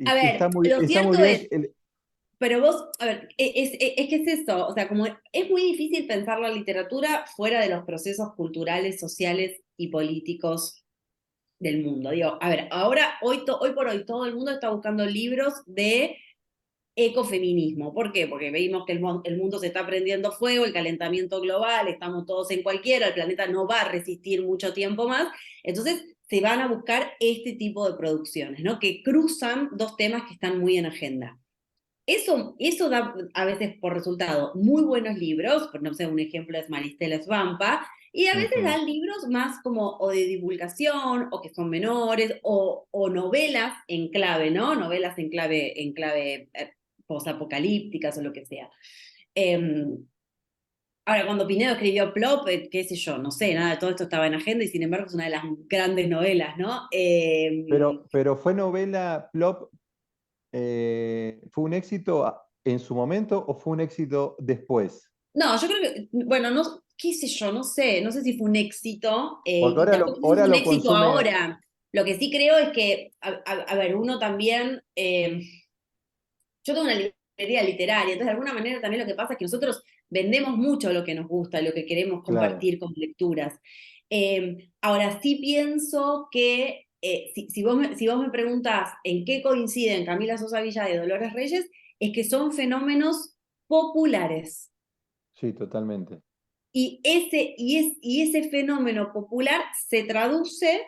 A Y ver, lo está muy cierto bien. es, pero vos, a ver, es que es eso, o sea, como es muy difícil pensar la literatura fuera de los procesos culturales, sociales y políticos del mundo. Digo, a ver, ahora, hoy por hoy, todo el mundo está buscando libros de ecofeminismo. ¿Por qué? Porque vimos que el mundo se está prendiendo fuego, el calentamiento global, estamos todos en cualquiera, el planeta no va a resistir mucho tiempo más. Entonces, se van a buscar este tipo de producciones, ¿no? Que cruzan dos temas que están muy en agenda. Eso da a veces por resultado muy buenos libros, por no sé, un ejemplo es Maristela Svampa, y a veces Ujú. dan libros más como o de divulgación, o que son menores, o novelas en clave, ¿no? Novelas en clave posapocalípticas o lo que sea. Eh, Ahora, cuando Pinedo escribió Plop, qué sé yo, no sé, nada de todo esto estaba en agenda y sin embargo es una de las grandes novelas, ¿no? Pero fue novela Plop, ¿fue un éxito en su momento o fue un éxito después? No, yo creo que, bueno, no, qué sé yo, no sé si fue un éxito Porque y tampoco sé si es ahora un lo éxito consume. ahora. Lo que sí creo es que, a ver, uno también, yo tengo una librería literaria, entonces de alguna manera también lo que pasa es que nosotros vendemos mucho lo que nos gusta, lo que queremos Claro. compartir con lecturas. Ahora sí pienso que si vos me preguntás en qué coinciden Camila Sosa Villa y Dolores Reyes, es que son fenómenos populares. Sí, totalmente. Y ese fenómeno popular se traduce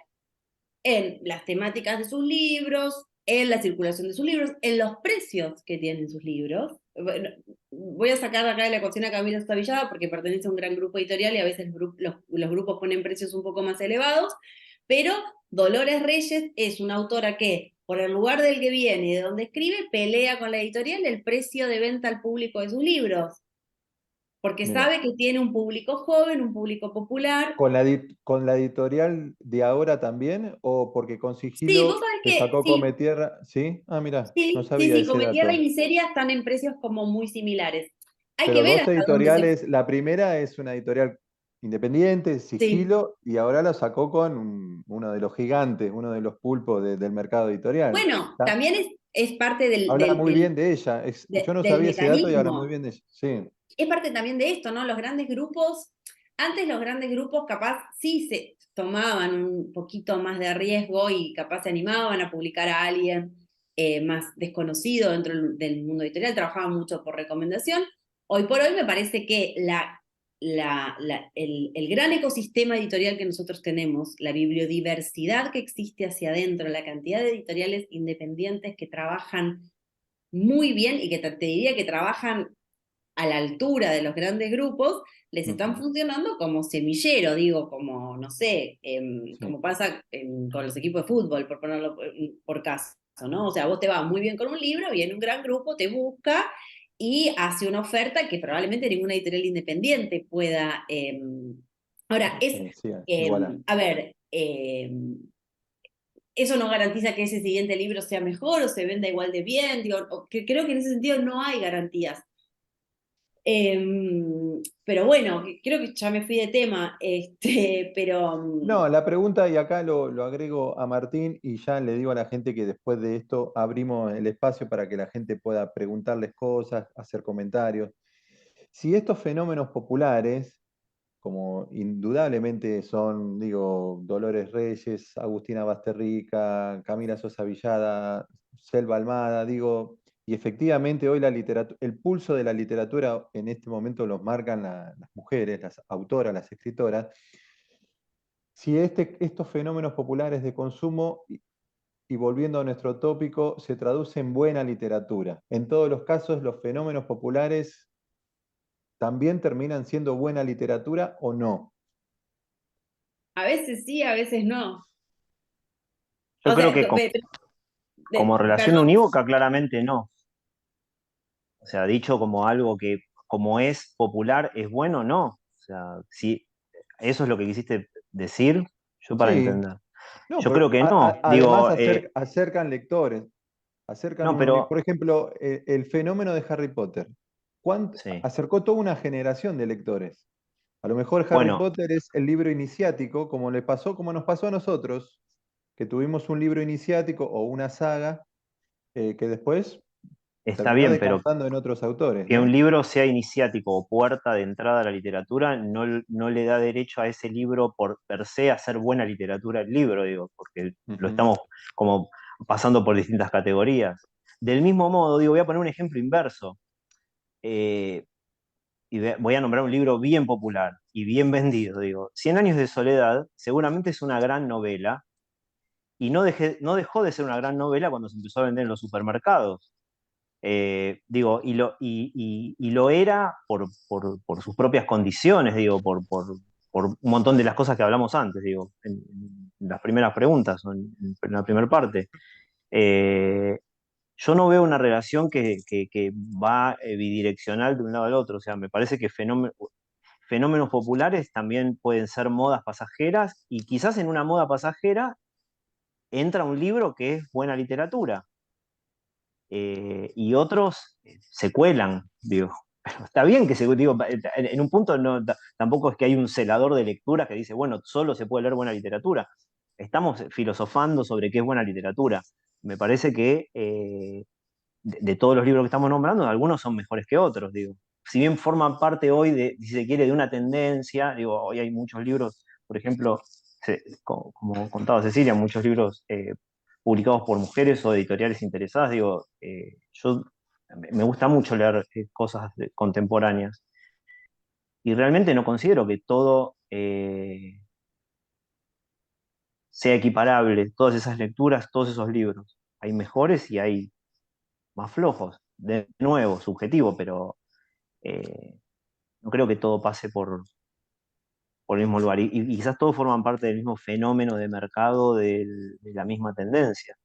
en las temáticas de sus libros, en la circulación de sus libros, en los precios que tienen sus libros. Bueno, voy a sacar acá de la ecuación a Camila Villada porque pertenece a un gran grupo editorial y a veces los grupos ponen precios un poco más elevados, pero Dolores Reyes es una autora que, por el lugar del que viene y de donde escribe, pelea con la editorial el precio de venta al público de sus libros porque Mira, sabe que tiene un público joven, un público popular. ¿con la editorial de ahora también? ¿O porque con Sí, vos Sigilo sabés que que sacó sí, Come Tierra? ¿Sí? Ah, mira, no sabía sí, ese Cometierra y dato. Miseria están en precios como muy similares. Hay que Pero ver dos hasta dónde se... editoriales, la primera es una editorial independiente, Sí. Sigilo, y ahora lo sacó con uno de los gigantes, uno de los pulpos del mercado editorial. Bueno, también es parte Habla muy bien de ella. Yo no del sabía ese dato y habla muy mecanismo. bien de ella. Sí, Es parte también de esto, ¿no? Los grandes grupos, antes los grandes grupos capaz sí se tomaban un poquito más de riesgo y capaz se animaban a publicar a alguien más desconocido dentro del mundo editorial, trabajaban mucho por recomendación. Hoy por hoy me parece que el gran ecosistema editorial que nosotros tenemos, la bibliodiversidad que existe hacia adentro, la cantidad de editoriales independientes que trabajan muy bien y que te diría que trabajan a la altura de los grandes grupos, les están Ujú. funcionando como semillero, digo, como, no sé, Sí. como pasa con los equipos de fútbol, por ponerlo por caso, ¿no? O sea, vos te vas muy bien con un libro, viene un gran grupo, te busca y hace una oferta que probablemente ninguna editorial independiente pueda. Ahora, Sí, igual. a ver, eso no garantiza que ese siguiente libro sea mejor o se venda igual de bien, digo, que creo que en ese sentido no hay garantías. Pero bueno, creo que ya me fui de tema, pero No, la pregunta, y acá lo agrego a Martín, y ya le digo a la gente que después de esto abrimos el espacio para que la gente pueda preguntarles cosas, hacer comentarios. Si estos fenómenos populares, como indudablemente son, digo, Dolores Reyes, Agustina Basterrica, Camila Sosa Villada, Selva Almada, digo, y efectivamente hoy la literatura, el pulso de la literatura en este momento los marcan las mujeres, las autoras, las escritoras. Si estos fenómenos populares de consumo, y volviendo a nuestro tópico, se traduce en buena literatura. En todos los casos, los fenómenos populares también terminan siendo buena literatura o no. a veces sí, a veces no. Yo O creo sea, que como relación perdón, unívoca, claramente no. O sea, dicho como algo que, como es popular, es bueno, no. O sea, si eso es lo que quisiste decir, yo para Sí, entender. no, Yo pero creo que no. además Digo, acercan lectores, acercan no, un universo. pero Por ejemplo, el fenómeno de Harry Potter. sí. Acercó toda una generación de lectores. A lo mejor Harry Bueno, Potter es el libro iniciático, como nos pasó a nosotros, que tuvimos un libro iniciático o una saga que después está terminó bien, pero decantando en otros autores, que un ¿no? libro sea iniciático o puerta de entrada a la literatura no le da derecho a ese libro por per se a ser buena literatura el libro, digo, porque lo Ujú. estamos como pasando por distintas categorías. Del mismo modo, digo, voy a poner un ejemplo inverso. Eh, y voy a nombrar un libro bien popular y bien vendido, digo. Cien años de soledad seguramente es una gran novela y no dejó de ser una gran novela cuando se empezó a vender en los supermercados. Digo, y lo era por sus propias condiciones, digo, por un montón de las cosas que hablamos antes, digo, en las primeras preguntas, o en la primera parte. Eh, yo no veo una relación que va bidireccional de un lado al otro, o sea, me parece que fenómenos populares también pueden ser modas pasajeras y quizás en una moda pasajera entra un libro que es buena literatura y otros se cuelan, digo. Pero está bien que digo, en un punto no, tampoco es que hay un celador de lectura que dice, bueno, solo se puede leer buena literatura. Estamos filosofando sobre qué es buena literatura. Me parece que de todos los libros que estamos nombrando, algunos son mejores que otros, digo. Si bien forman parte hoy de, si se quiere, de una tendencia, digo, hoy hay muchos libros, por ejemplo, como contaba Cecilia, muchos libros publicados por mujeres o editoriales interesadas, digo, yo me gusta mucho leer cosas contemporáneas y realmente no considero que todo sea equiparable, todas esas lecturas, todos esos libros. Hay mejores y hay más flojos. De nuevo, subjetivo, pero eh, no creo que todo pase por el mismo lugar. Y quizás todos forman parte del mismo fenómeno de mercado, de la misma tendencia.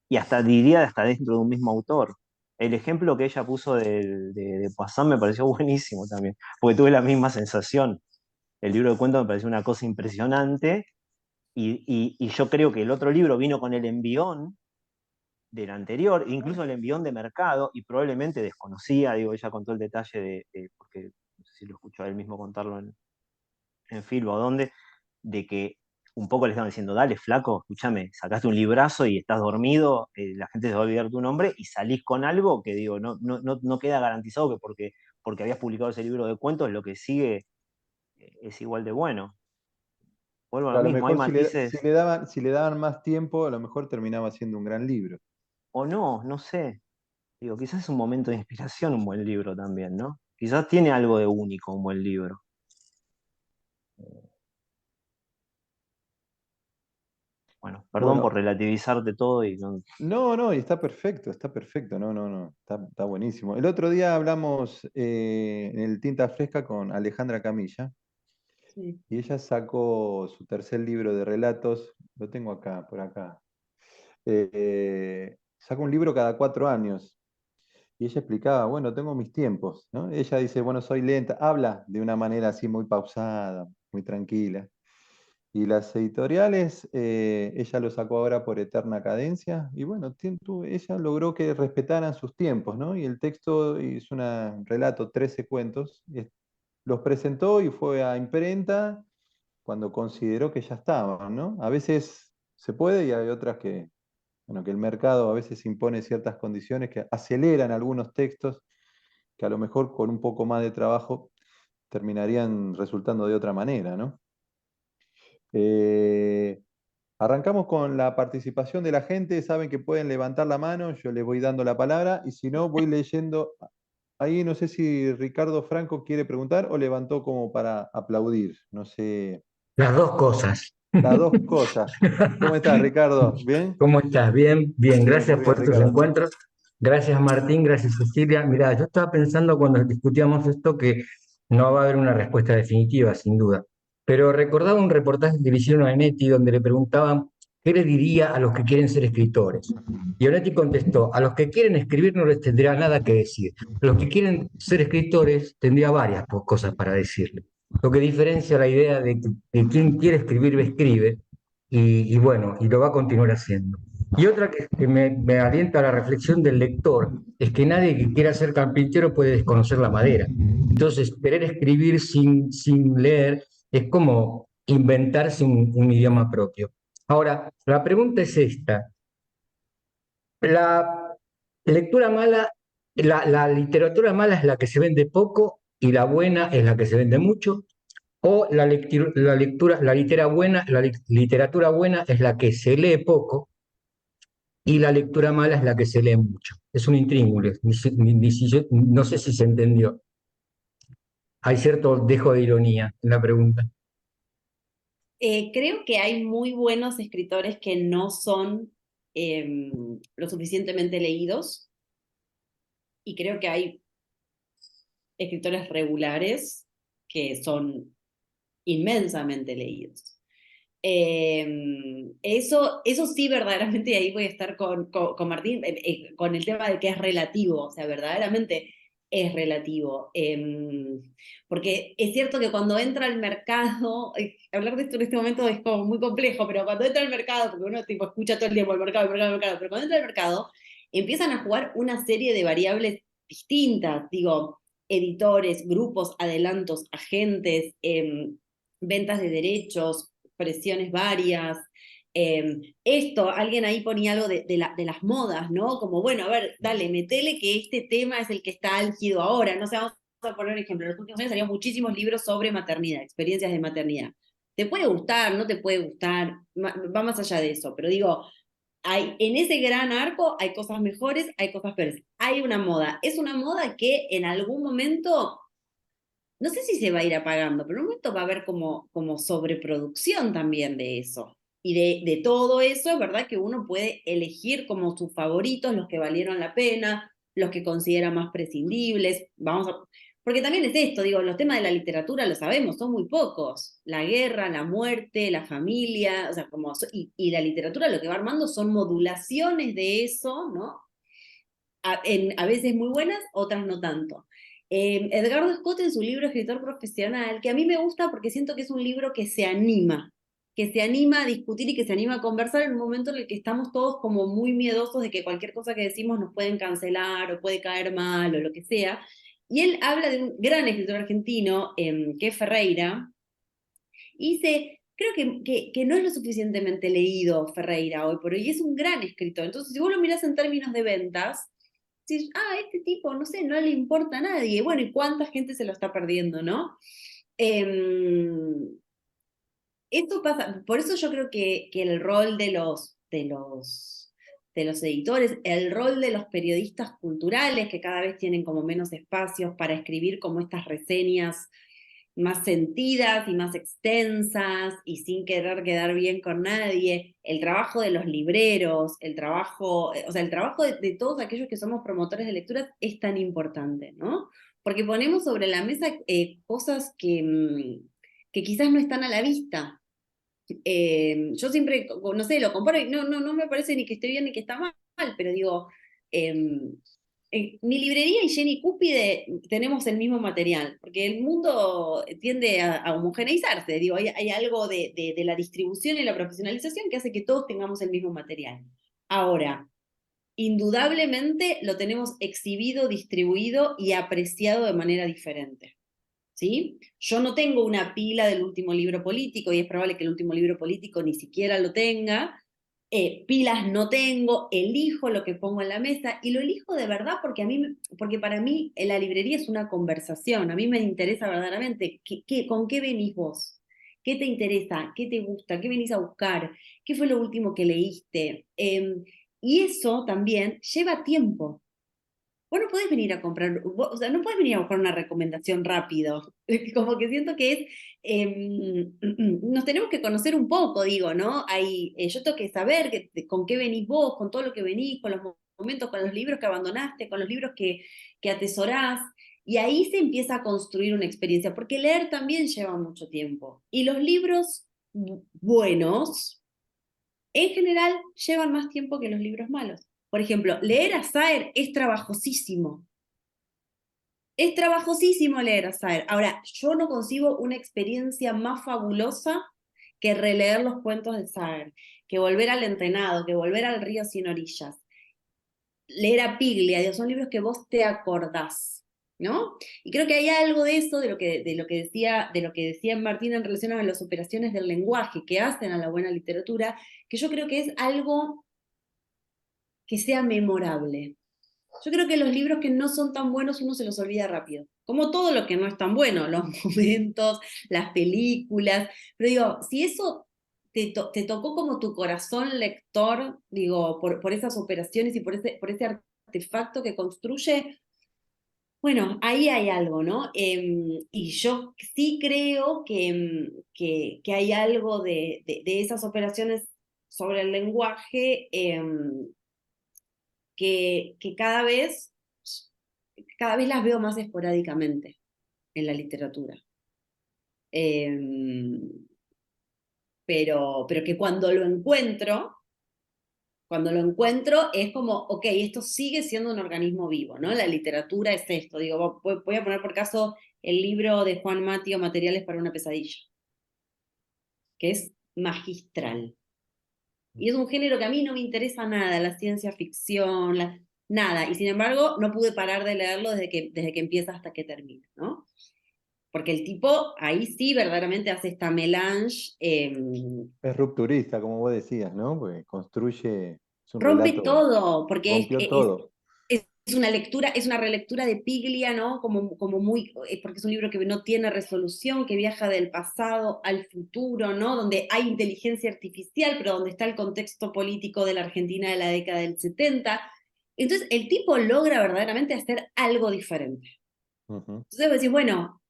Y hasta diría hasta dentro de un mismo autor. El ejemplo que ella puso de Poisson me pareció buenísimo también, porque tuve la misma sensación. El libro de cuentos me pareció una cosa impresionante y yo creo que el otro libro vino con el envión del anterior, incluso el envión de mercado, y probablemente desconocía, digo, ella contó el detalle porque no sé si lo escuchó a él mismo contarlo en Filbo o dónde, de que un poco le estaban diciendo, dale, flaco, escúchame, sacaste un librazo y estás dormido, la gente se va a olvidar tu nombre y salís con algo que digo, no queda garantizado que porque habías publicado ese libro de cuentos, lo que sigue es igual de bueno. Vuelvo a lo A lo mismo, hay mejor matices, si le daban más tiempo, a lo mejor terminaba siendo un gran libro. o no, no sé. Digo, quizás es un momento de inspiración un buen libro también, ¿no? Quizás tiene algo de único un buen libro. Bueno, perdón por Bueno, relativizarte todo y no, y está perfecto, no, está buenísimo. El otro día hablamos en el Tinta Fresca con Alejandra Camilla Sí. y ella sacó su tercer libro de relatos, lo tengo acá, por acá. Saca un libro cada 4 años y ella explicaba, bueno, tengo mis tiempos, ¿no? Ella dice, bueno, soy lenta, habla de una manera así muy pausada, muy tranquila. Y las editoriales, ella lo sacó ahora por Eterna Cadencia, y bueno, ella logró que respetaran sus tiempos, ¿no? Y el texto es un relato, 13 cuentos, los presentó y fue a imprenta cuando consideró que ya estaban, ¿no? A veces se puede y hay otras bueno, que el mercado a veces impone ciertas condiciones que aceleran algunos textos que a lo mejor con un poco más de trabajo terminarían resultando de otra manera, ¿no? Eh, Arrancamos con la participación de la gente. Saben que pueden levantar la mano, yo les voy dando la palabra y si no, voy leyendo. Ahí no sé si Ricardo Franco quiere preguntar o levantó como para aplaudir. No sé. Las dos cosas. Las dos cosas. ¿Cómo estás, Ricardo? ¿Bien? ¿Cómo estás? Bien, bien. Bien, Gracias muy bien, por estos Ricardo. encuentros. Gracias, Martín. Gracias, Cecilia. Mira, yo estaba pensando cuando discutíamos esto que no va a haber una respuesta definitiva, sin duda. Pero recordaba un reportaje que le hicieron a Onetti donde le preguntaban qué le diría a los que quieren ser escritores. Y Onetti contestó, a los que quieren escribir no les tendría nada que decir. A los que quieren ser escritores tendría varias cosas para decirle. Lo que diferencia la idea de quien quiere escribir, escribe, y bueno, y lo va a continuar haciendo. Y otra que me alienta a la reflexión del lector es que nadie que quiera ser carpintero puede desconocer la madera. Entonces, querer escribir sin leer es como inventarse un idioma propio. Ahora, la pregunta es esta. La lectura mala, la literatura mala es la que se vende poco y la buena es la que se vende mucho, o la literatura buena es la que se lee poco y la lectura mala es la que se lee mucho. Es un intríngulis, no sé si se entendió. Hay cierto dejo de ironía en la pregunta. Creo que hay muy buenos escritores que no son lo suficientemente leídos y creo que hay escritores regulares que son inmensamente leídos. Eso sí, verdaderamente, y ahí voy a estar con Martín, con el tema de que es relativo, o sea, verdaderamente es relativo. Porque es cierto que cuando entra al mercado, hablar de esto en este momento es como muy complejo, pero cuando entra al mercado, porque uno tipo, escucha todo el tiempo el mercado, el mercado, el mercado, pero cuando entra al mercado, empiezan a jugar una serie de variables distintas, digo, editores, grupos, adelantos, agentes, ventas de derechos, presiones varias. Alguien ahí ponía algo de las modas, ¿no? Como, bueno, a ver, dale, metele que este tema es el que está álgido ahora. No sé, vamos a poner un ejemplo. En los últimos años salieron muchísimos libros sobre maternidad, experiencias de maternidad. Te puede gustar, no te puede gustar, va más allá de eso, pero digo, en ese gran arco hay cosas mejores, hay cosas peores. Hay una moda. Es una moda que en algún momento no sé si se va a ir apagando, pero en un momento va a haber como sobreproducción también de eso. Y de todo eso es verdad que uno puede elegir como sus favoritos, los que valieron la pena, los que considera más prescindibles. Porque también es esto, digo, los temas de la literatura lo sabemos, son muy pocos. La guerra, la muerte, la familia, o sea, y la literatura lo que va armando son modulaciones de eso, ¿no? A veces muy buenas, otras no tanto. Edgardo Scott en su libro Escritor Profesional, que a mí me gusta porque siento que es un libro que se anima a discutir y que se anima a conversar en un momento en el que estamos todos como muy miedosos de que cualquier cosa que decimos nos pueden cancelar o puede caer mal o lo que sea. Y él habla de un gran escritor argentino, que es Ferreira, y dice, creo que no es lo suficientemente leído Ferreira hoy por hoy, y es un gran escritor. Entonces, si vos lo mirás en términos de ventas, decís, este tipo, no sé, no le importa a nadie. Bueno, ¿y cuánta gente se lo está perdiendo, no? Esto pasa, por eso yo creo que el rol de los editores, el rol de los periodistas culturales, que cada vez tienen como menos espacios para escribir como estas reseñas más sentidas y más extensas y sin querer quedar bien con nadie, el trabajo de los libreros, el trabajo, o sea, el trabajo de todos aquellos que somos promotores de lecturas es tan importante, ¿no? Porque ponemos sobre la mesa cosas que quizás no están a la vista. Yo siempre, no sé, lo comparo y no me parece ni que esté bien ni que está mal, pero digo, mi librería y Jenny Cúpide tenemos el mismo material, porque el mundo tiende a homogeneizarse, digo, hay algo de la distribución y la profesionalización que hace que todos tengamos el mismo material. Ahora, indudablemente lo tenemos exhibido, distribuido y apreciado de manera diferente. ¿Sí? Yo no tengo una pila del último libro político y es probable que el último libro político ni siquiera lo tenga. Pilas no tengo, elijo lo que pongo en la mesa y lo elijo de verdad porque para mí la librería es una conversación. A mí me interesa verdaderamente con qué venís vos, qué te interesa, qué te gusta, qué venís a buscar, qué fue lo último que leíste. Y eso también lleva tiempo. Vos no podés venir a comprar, o sea, no podés venir a buscar una recomendación rápido. Como que siento que es, nos tenemos que conocer un poco, digo, ¿no? Yo tengo que saber con qué venís vos, con todo lo que venís, con los momentos, con los libros que abandonaste, con los libros que atesorás. Y ahí se empieza a construir una experiencia, porque leer también lleva mucho tiempo. Y los libros buenos, en general, llevan más tiempo que los libros malos. Por ejemplo, leer a Saer es trabajosísimo. Es trabajosísimo leer a Saer. Ahora, yo no concibo una experiencia más fabulosa que releer los cuentos de Saer, que volver al Entrenado, que volver al Río sin orillas. Leer a Piglia, Dios, son libros que vos te acordás, ¿no? Y creo que hay algo de eso, de lo que decía Martín en relación a las operaciones del lenguaje que hacen a la buena literatura, que yo creo que es algo que sea memorable. Yo creo que los libros que no son tan buenos uno se los olvida rápido. Como todo lo que no es tan bueno, los momentos, las películas. Pero digo, si eso te tocó como tu corazón lector, digo, por esas operaciones y por ese artefacto que construye, bueno, ahí hay algo, ¿no? Y yo sí creo que hay algo de esas operaciones sobre el lenguaje que cada vez las veo más esporádicamente en la literatura. Pero que cuando lo encuentro es como, ok, esto sigue siendo un organismo vivo, ¿no? La literatura es esto. Digo, voy a poner por caso el libro de Juan Matio, Materiales para una pesadilla, que es magistral. Y es un género que a mí no me interesa nada, la ciencia ficción, nada. Y sin embargo, no pude parar de leerlo desde que empieza hasta que termina, ¿no? Porque el tipo ahí sí verdaderamente hace esta melange, Es rupturista, como vos decías, ¿no? Porque construye, es un rompe relato, todo, porque rompió todo. es una lectura, es una relectura de Piglia, ¿no? Como muy, porque es un libro que no tiene resolución, que viaja del pasado al futuro, ¿no? Donde hay inteligencia artificial, pero donde está el contexto político de la Argentina de la década del 70. Entonces, el tipo logra verdaderamente hacer algo diferente. Ujú. Entonces, vos decís, bueno,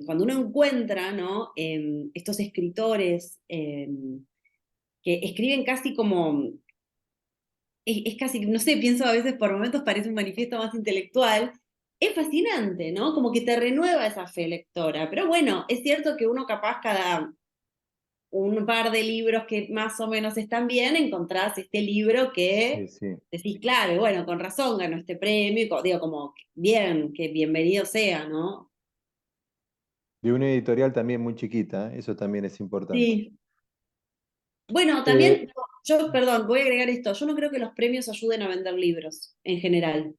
cuando uno encuentra, ¿no? Estos escritores que escriben casi como es casi, no sé, pienso a veces por momentos parece un manifiesto más intelectual, es fascinante, ¿no? Como que te renueva esa fe lectora. Pero bueno, es cierto que uno capaz cada un par de libros que más o menos están bien, encontrás este libro Sí, que sí. decís, claro, y bueno, con razón ganó este premio, y digo, como, bien, que bienvenido sea, ¿no? De una editorial también muy chiquita, ¿eh? Eso también es importante. Sí. Bueno, también, Eh, perdón, voy a agregar esto, yo no creo que los premios ayuden a vender libros, en general.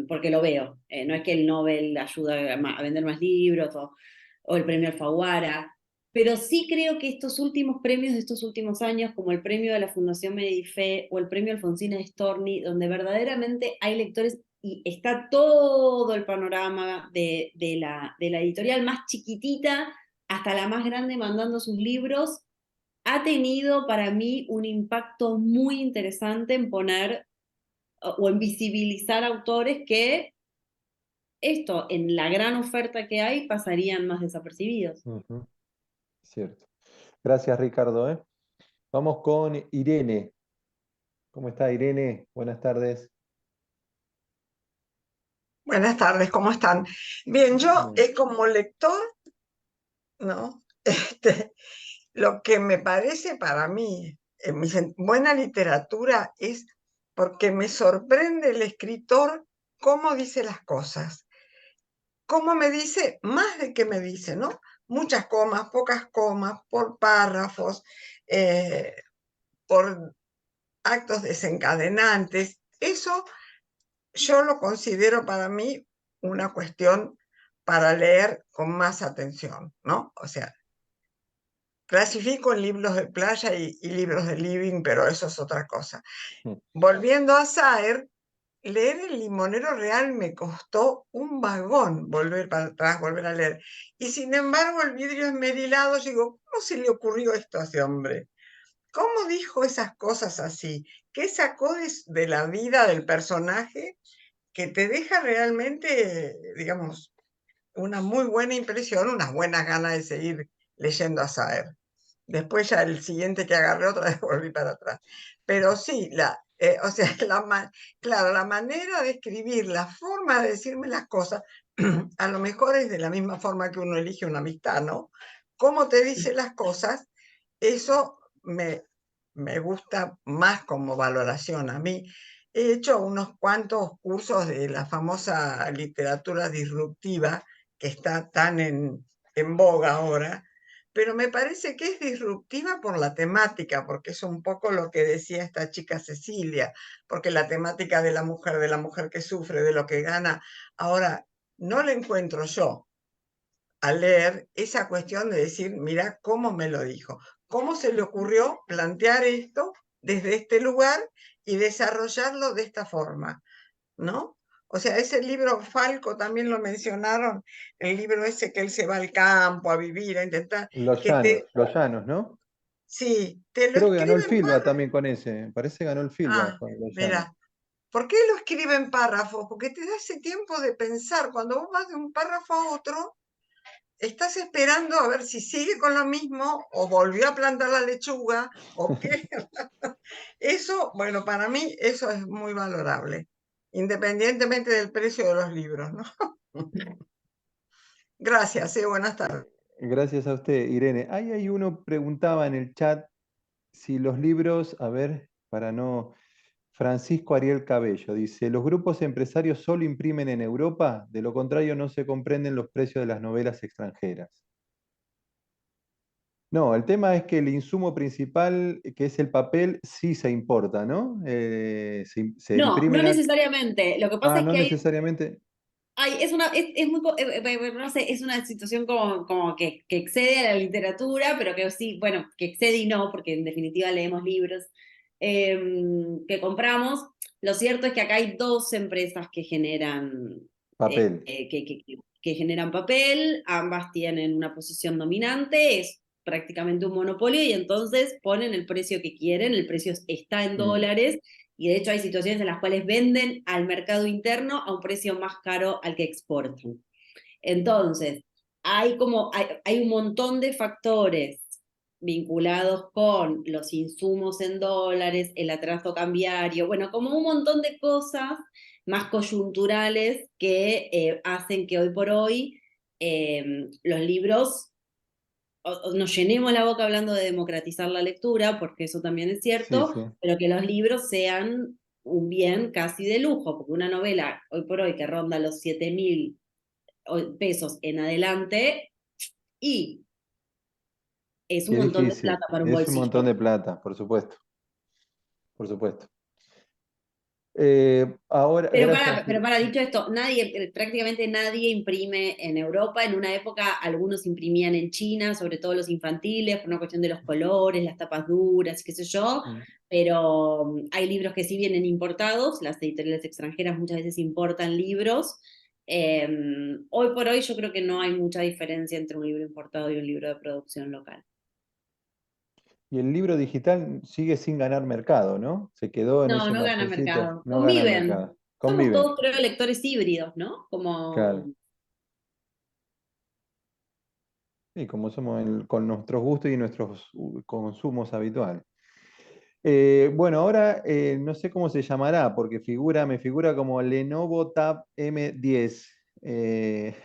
Porque lo veo. No es que el Nobel ayuda a vender más libros o el premio Alfaguara, pero sí creo que estos últimos premios de estos últimos años, como el premio de la Fundación Medife o el premio Alfonsina Storni, donde verdaderamente hay lectores y está todo el panorama de la editorial más chiquitita hasta la más grande mandando sus libros, ha tenido para mí un impacto muy interesante en poner o en visibilizar autores que esto, en la gran oferta que hay, pasarían más desapercibidos. Ujú, cierto. Gracias, Ricardo, ¿eh? Vamos con Irene. ¿Cómo está, Irene? Buenas tardes. Buenas tardes, ¿cómo están? Bien, yo Bien. como lector, ¿no? Lo que me parece para mí, buena literatura es porque me sorprende el escritor cómo dice las cosas, cómo me dice más de que me dice, ¿no? Muchas comas, pocas comas, por párrafos, eh, por actos desencadenantes. Eso yo lo considero para mí una cuestión para leer con más atención, ¿no? O sea, clasifico en libros de playa y libros de living, pero eso es otra cosa. Volviendo a Saer, leer El Limonero Real me costó un vagón volver para atrás, volver a leer. Y sin embargo, El vidrio esmerilado, yo digo, ¿cómo se le ocurrió esto a ese hombre? ¿Cómo dijo esas cosas así? ¿Qué sacó de la vida del personaje que te deja realmente, digamos, una muy buena impresión, unas buenas ganas de seguir leyendo a Saer? Después ya el siguiente que agarré otra vez volví para atrás. Pero sí, o sea, claro, la manera de escribir, la forma de decirme las cosas, a lo mejor es de la misma forma que uno elige una amistad, ¿no? Cómo te dice las cosas, eso me gusta más como valoración. A mí he hecho unos cuantos cursos de la famosa literatura disruptiva que está tan en boga ahora, pero me parece que es disruptiva por la temática, porque es un poco lo que decía esta chica Cecilia, porque la temática de la mujer que sufre, de lo que gana, ahora no le encuentro yo al leer esa cuestión de decir, mira cómo me lo dijo, cómo se le ocurrió plantear esto desde este lugar y desarrollarlo de esta forma, ¿no? O sea, ese libro Falco también lo mencionaron, el libro ese que él se va al campo a vivir, a intentar, que Los Llanos, ¿no? sí, te lo Creo que ganó escribe el en Filba párrafos. también con ese. Parece que ganó el Filba Ah, con Los Llanos. mira, ¿por qué lo escribe en párrafos? Porque te da ese tiempo de pensar. Cuando vos vas de un párrafo a otro, estás esperando a ver si sigue con lo mismo o volvió a plantar la lechuga o qué. Eso, bueno, para mí eso es muy valorable, independientemente del precio de los libros, ¿no? Gracias, buenas tardes. Gracias a usted, Irene. Ahí hay uno preguntaba en el chat si los libros, a ver, para no... Francisco Ariel Cabello dice, ¿los grupos empresarios solo imprimen en Europa? De lo contrario no se comprenden los precios de las novelas extranjeras. No, el tema es que el insumo principal, que es el papel, sí se importa, ¿no? Se No, no imprimen... necesariamente. Lo que pasa Ah, es no que necesariamente. es muy, no sé, es una situación como que excede a la literatura, pero que sí, bueno, que excede y no, porque en definitiva leemos libros que compramos. Lo cierto es que acá hay dos empresas que generan, Papel. que generan papel, ambas tienen una posición dominante, es prácticamente un monopolio y entonces ponen el precio que quieren, el precio está en Mm, dólares. Y de hecho hay situaciones en las cuales venden al mercado interno a un precio más caro al que exportan. Entonces, hay un montón de factores vinculados con los insumos en dólares, el atraso cambiario, bueno, como un montón de cosas más coyunturales que hacen que hoy por hoy los libros nos llenemos la boca hablando de democratizar la lectura, porque eso también es sí, cierto, sí. pero que los libros sean un bien casi de lujo, porque una novela hoy por hoy que ronda los 7.000 pesos en adelante, y es un Qué montón de difícil. plata para un Es un montón bolsillo. de plata, por supuesto. Por supuesto. Ahora, gracias. Pero para dicho esto, prácticamente nadie imprime en Europa. En una época algunos imprimían en China, sobre todo los infantiles, por una cuestión de los colores, las tapas duras, qué sé yo. Mm. Pero hay libros que sí vienen importados, las editoriales extranjeras muchas veces importan libros. Hoy por hoy yo creo que no hay mucha diferencia entre un libro importado y un libro de producción local. Y el libro digital sigue sin ganar mercado, ¿no? Se quedó en No, ese no gana margencito, mercado. no gana Conviven. mercado. Somos conviven, todos, creo, lectores híbridos, ¿no? claro. Como, Y como somos con nuestros gustos y nuestros consumos habituales. Bueno, ahora no sé cómo se llamará, porque me figura como Lenovo Tab M10. Eh,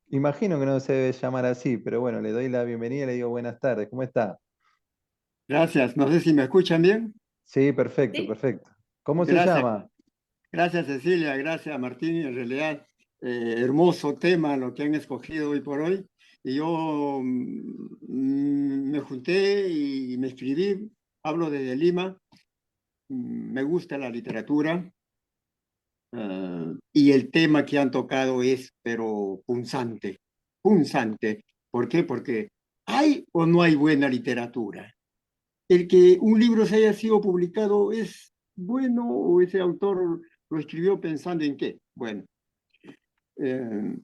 Imagino que no se debe llamar así, pero bueno, le doy la bienvenida y le digo buenas tardes. ¿Cómo está? Gracias. No sé si me escuchan bien. Sí, perfecto, sí. perfecto. ¿Cómo se Gracias, llama? gracias Cecilia, gracias Martín. En realidad, hermoso tema lo que han escogido hoy por hoy. Y yo me junté y me escribí. Hablo desde Lima. Me gusta la literatura. Y el tema que han tocado es, pero punzante, punzante. ¿Por qué? Porque ¿hay o no hay buena literatura? El que un libro se haya sido publicado es bueno o ese autor lo escribió pensando en qué. Bueno, eh,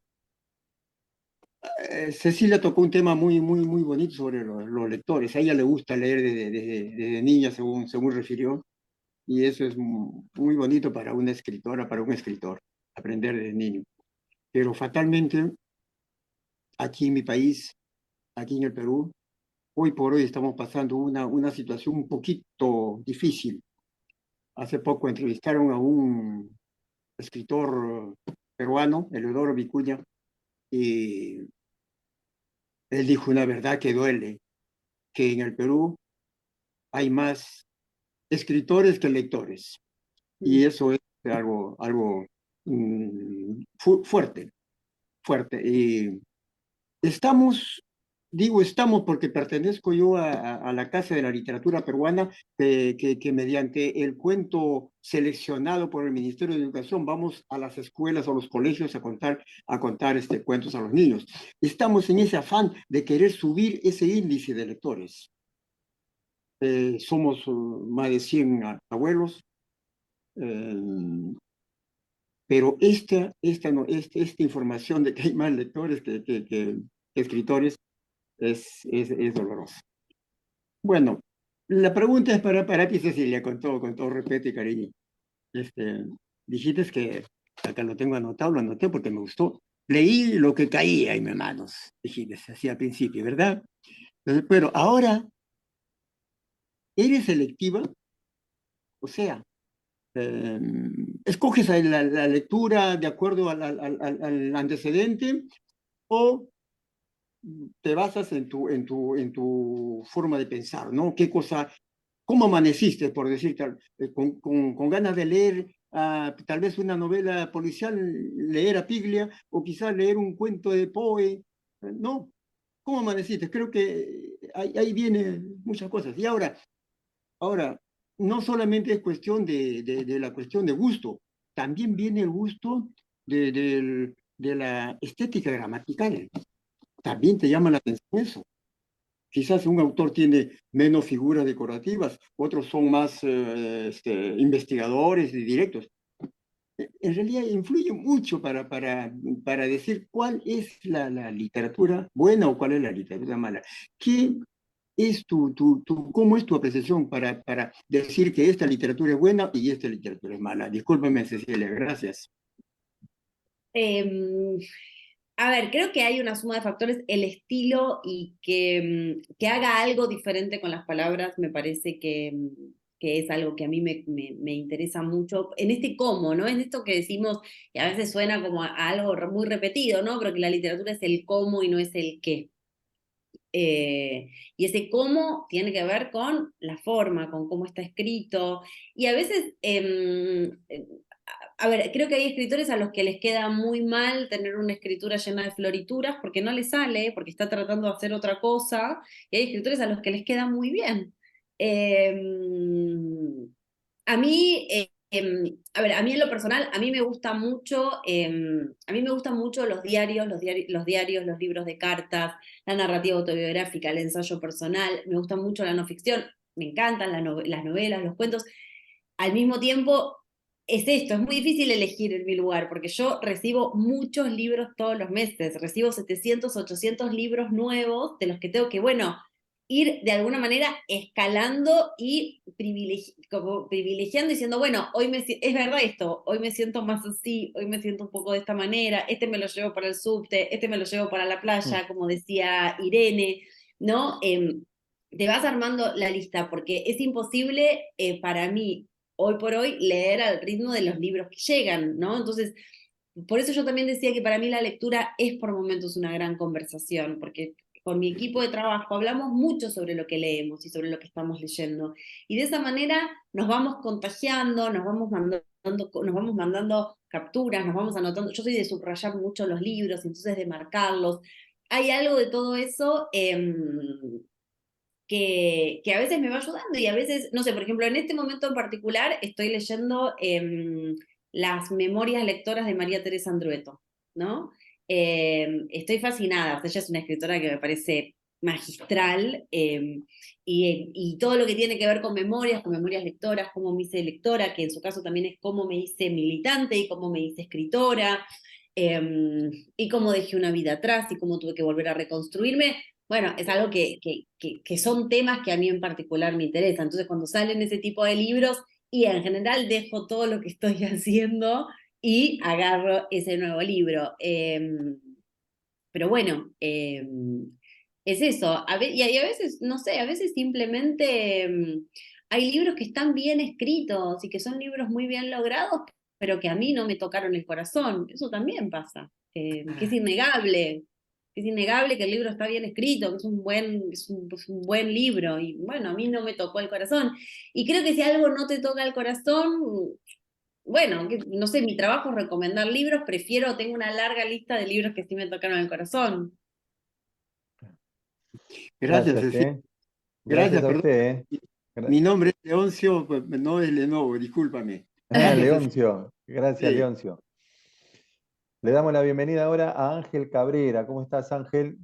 Cecilia tocó un tema muy bonito sobre los lectores. A ella le gusta leer desde niña, según refirió, y eso es muy bonito para una escritora, para un escritor, aprender desde niño. Pero fatalmente, aquí en mi país, aquí en el Perú, hoy por hoy estamos pasando una situación un poquito difícil. Hace poco entrevistaron a un escritor peruano, Eleodoro Vicuña, y él dijo una verdad que duele, que en el Perú hay más escritores que lectores. Y eso es algo fuerte, fuerte. Y estamos, digo estamos porque pertenezco yo a la Casa de la Literatura Peruana, que mediante el cuento seleccionado por el Ministerio de Educación vamos a las escuelas o los colegios a contar cuentos a los niños. Estamos en ese afán de querer subir ese índice de lectores. Somos más de 100 abuelos, eh, pero esta información de que hay más lectores que escritores es doloroso. Bueno, la pregunta es para ti, Cecilia, con todo respeto y cariño. Este, dijiste que, acá lo tengo anotado, lo anoté porque me gustó. Leí lo que caía en mis manos, dijiste, así al principio, ¿verdad? Entonces, pero ahora, ¿eres selectiva? O sea, eh, ¿escoges la lectura de acuerdo al antecedente o te basas en tu forma de pensar, ¿no? ¿Cómo amaneciste, por decir con ganas de leer tal vez una novela policial, leer a Piglia, o quizás leer un cuento de Poe? No, ¿cómo amaneciste? Creo que ahí vienen muchas cosas. Y ahora, no solamente es cuestión de la cuestión de gusto, también viene el gusto de la estética gramatical. También te llama la atención eso. Quizás un autor tiene menos figuras decorativas, otros son más investigadores y directos. En realidad influye mucho para decir cuál es la literatura buena o cuál es la literatura mala. ¿Qué es cómo es tu apreciación para decir que esta literatura es buena y esta literatura es mala? Discúlpeme, Cecilia, gracias. Em, a ver, creo que hay una suma de factores, el estilo y que haga algo diferente con las palabras, me parece que es algo que a mí me interesa mucho, en este cómo, ¿no? En esto que decimos, y a veces suena como a algo muy repetido, ¿no? Pero que la literatura es el cómo y no es el qué. Y ese cómo tiene que ver con la forma, con cómo está escrito. Y a veces, a ver, creo que hay escritores a los que les queda muy mal tener una escritura llena de florituras porque no les sale, porque está tratando de hacer otra cosa. Y hay escritores a los que les queda muy bien. Eh, a mí, a ver, a mí en lo personal, a mí me gustan mucho los diarios, los libros de cartas, la narrativa autobiográfica, el ensayo personal, me gusta mucho la no ficción, me encantan las novelas, los cuentos. Al mismo tiempo, es esto, es muy difícil elegir en mi lugar, porque yo recibo muchos libros todos los meses, recibo 700, 800 libros nuevos, de los que tengo que, bueno, ir de alguna manera escalando y como privilegiando, diciendo, bueno, es verdad esto, hoy me siento más así, hoy me siento un poco de esta manera, este me lo llevo para el subte, este me lo llevo para la playa, como decía Irene, ¿no? Te vas armando la lista, porque es imposible para mí, hoy por hoy, leer al ritmo de los libros que llegan, ¿no? Entonces, por eso yo también decía que para mí la lectura es por momentos una gran conversación, porque con mi equipo de trabajo hablamos mucho sobre lo que leemos y sobre lo que estamos leyendo. Y de esa manera nos vamos contagiando, nos vamos mandando capturas, nos vamos anotando. Yo soy de subrayar mucho los libros, entonces de marcarlos. Hay algo de todo eso que a veces me va ayudando y a veces, no sé, por ejemplo, en este momento en particular estoy leyendo las memorias lectoras de María Teresa Andrueto, ¿no? Estoy fascinada, ella es una escritora que me parece magistral, y todo lo que tiene que ver con memorias lectoras, cómo me hice lectora, que en su caso también es cómo me hice militante y cómo me hice escritora, y cómo dejé una vida atrás y cómo tuve que volver a reconstruirme. Bueno, es algo que son temas que a mí en particular me interesan. Entonces, cuando salen ese tipo de libros, y en general dejo todo lo que estoy haciendo y agarro ese nuevo libro. Pero bueno, es eso. Y a veces, no sé, a veces simplemente hay libros que están bien escritos y que son libros muy bien logrados, pero que a mí no me tocaron el corazón. Eso también pasa, que es innegable que el libro está bien escrito, que es un buen libro, y bueno, a mí no me tocó el corazón. Y creo que si algo no te toca el corazón, bueno, no sé, mi trabajo es recomendar libros, tengo una larga lista de libros que sí me tocaron el corazón. Gracias, Gracias, Cecilia. Gracias Gracias, a perdón. usted, Mi nombre es Leoncio, pues, no es Lenovo, discúlpame. Gracias, Cecilia. Leoncio. Gracias, Sí. Leoncio. Le damos la bienvenida ahora a Ángel Cabrera. ¿Cómo estás, Ángel?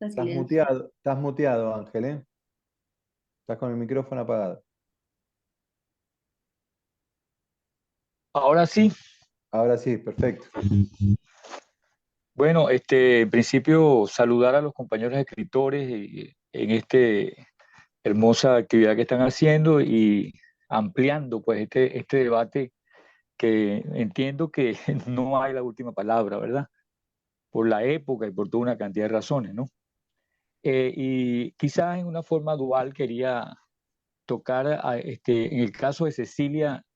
Estás muteado, Ángel, ¿eh? Estás con el micrófono apagado. Ahora sí. Ahora sí, perfecto. Bueno, en principio saludar a los compañeros escritores en esta hermosa actividad que están haciendo y ampliando pues este debate que entiendo que no hay la última palabra, ¿verdad? Por la época y por toda una cantidad de razones, ¿no? Y quizás en una forma dual quería tocar en el caso de Cecilia,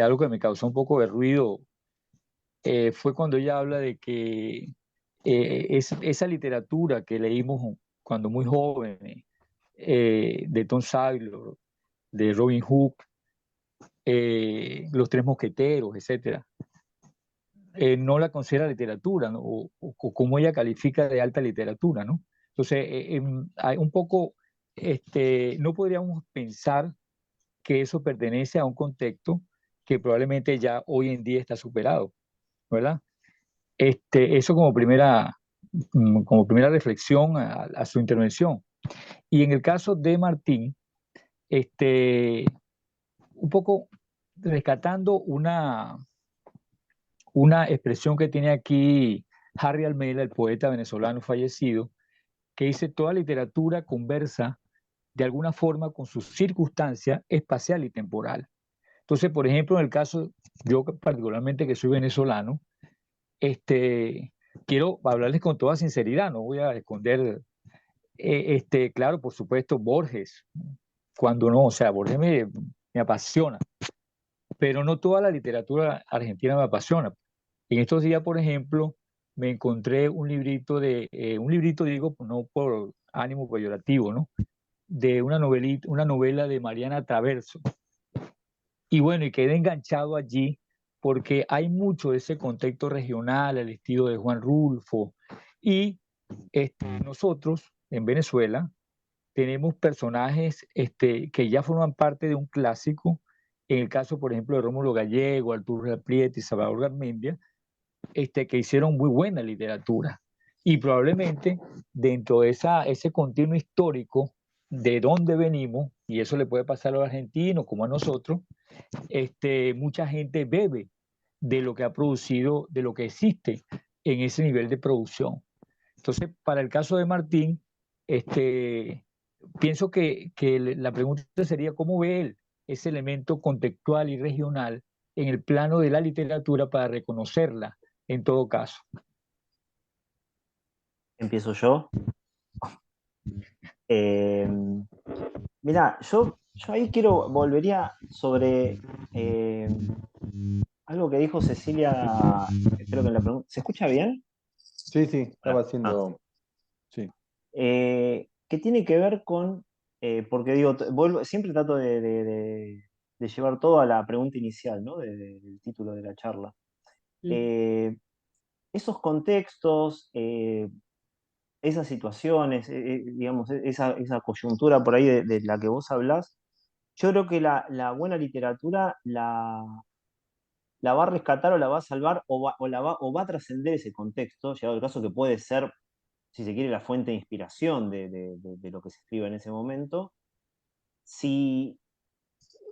algo que me causó un poco de ruido fue cuando ella habla de que esa literatura que leímos cuando muy jóvenes, de Tom Sawyer, de Robin Hood, Los Tres Mosqueteros, etcétera, no la considera literatura, ¿no? O como ella califica de alta literatura, ¿no? Entonces, hay un poco, no podríamos pensar que eso pertenece a un contexto que probablemente ya hoy en día está superado, ¿verdad? Eso como primera reflexión a su intervención. Y en el caso de Martín, un poco rescatando una expresión que tiene aquí Harry Almela, el poeta venezolano fallecido, que dice: toda literatura conversa de alguna forma con su circunstancia espacial y temporal. Entonces, por ejemplo, en el caso, yo particularmente que soy venezolano, quiero hablarles con toda sinceridad, no voy a esconder, claro, por supuesto, Borges, cuando no, o sea, Borges me apasiona, pero no toda la literatura argentina me apasiona. En estos días, por ejemplo, me encontré un librito digo, no por ánimo peyorativo, ¿no? De una novela de Mariana Traverso. Y bueno, y quedé enganchado allí porque hay mucho de ese contexto regional, el estilo de Juan Rulfo. Y nosotros en Venezuela tenemos personajes que ya forman parte de un clásico. En el caso, por ejemplo, de Rómulo Gallego, Arturo Apriete y Salvador Garmendia, que hicieron muy buena literatura. Y probablemente dentro de ese continuo histórico de dónde venimos, y eso le puede pasar a los argentinos como a nosotros, mucha gente bebe de lo que ha producido, de lo que existe en ese nivel de producción. Entonces, para el caso de Martín, pienso que la pregunta sería cómo ve él ese elemento contextual y regional en el plano de la literatura para reconocerla en todo caso. ¿Empiezo yo? Mirá, yo ahí volvería sobre algo que dijo Cecilia, creo que en la pregunta. ¿Se escucha bien? Sí, sí, estaba Hola. haciendo. Sí. Que tiene que ver con, porque digo, siempre trato de llevar todo a la pregunta inicial, ¿no? Del título de la charla. Esos contextos, esas situaciones, digamos, esa coyuntura por ahí de la que vos hablás, yo creo que la buena literatura la va a rescatar o la va a salvar o va a trascender ese contexto, llegado el caso que puede ser, si se quiere, la fuente de inspiración de lo que se escribe en ese momento, si,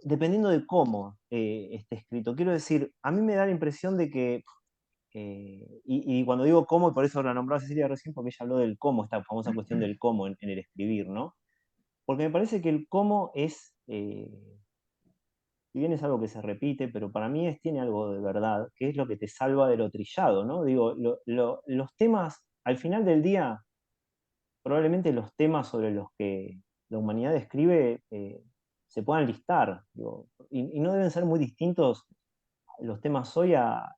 dependiendo de cómo esté escrito. Quiero decir, a mí me da la impresión de que, y cuando digo cómo, y por eso la nombraba Cecilia recién, porque ella habló del cómo, esta famosa cuestión del cómo en el escribir, ¿no? Porque me parece que el cómo es, si bien es algo que se repite, pero para mí tiene algo de verdad, que es lo que te salva de lo trillado, ¿no? Digo, los temas, al final del día, probablemente los temas sobre los que la humanidad escribe se puedan listar, digo, y no deben ser muy distintos los temas hoy a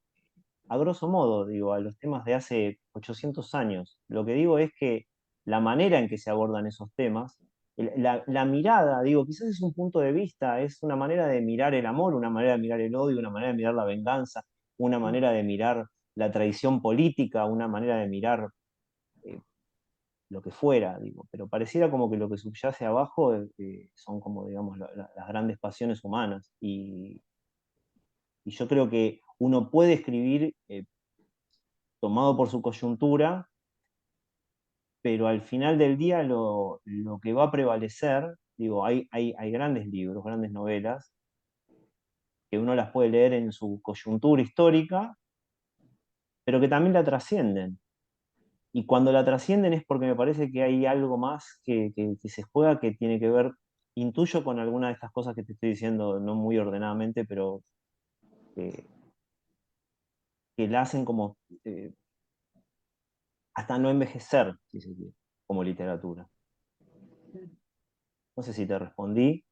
grosso modo, digo, a los temas de hace 800 años. Lo que digo es que la manera en que se abordan esos temas, la mirada, digo, quizás es un punto de vista, es una manera de mirar el amor, una manera de mirar el odio, una manera de mirar la venganza, una manera de mirar la tradición política, una manera de mirar lo que fuera, digo, pero pareciera como que lo que subyace abajo son como, digamos, las grandes pasiones humanas. Y yo creo que uno puede escribir tomado por su coyuntura, pero al final del día lo que va a prevalecer, digo, hay grandes libros, grandes novelas, que uno las puede leer en su coyuntura histórica, pero que también la trascienden. Y cuando la trascienden es porque me parece que hay algo más que se juega que tiene que ver, intuyo, con alguna de estas cosas que te estoy diciendo, no muy ordenadamente, pero que la hacen como hasta no envejecer, si se quiere, como literatura. No sé si te respondí.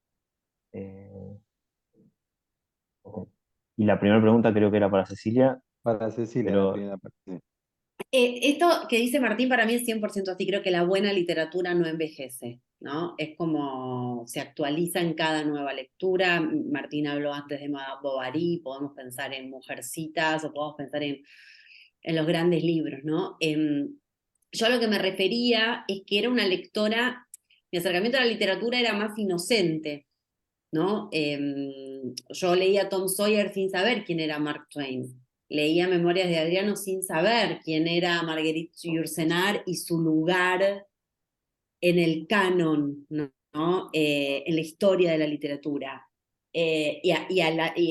Y la primera pregunta creo que era para Cecilia, Para Cecilia, la pero primera parte. Sí. Esto que dice Martín para mí es 100% así, creo que la buena literatura no envejece, ¿no? Es como se actualiza en cada nueva lectura. Martín habló antes de Madame Bovary, podemos pensar en Mujercitas o podemos pensar en los grandes libros, ¿no? Yo a lo que me refería es que era una lectora, mi acercamiento a la literatura era más inocente, ¿no? Yo leía Tom Sawyer sin saber quién era Mark Twain. Leía Memorias de Adriano sin saber quién era Marguerite Yourcenar y su lugar en el canon, ¿no? En la historia de la literatura. Y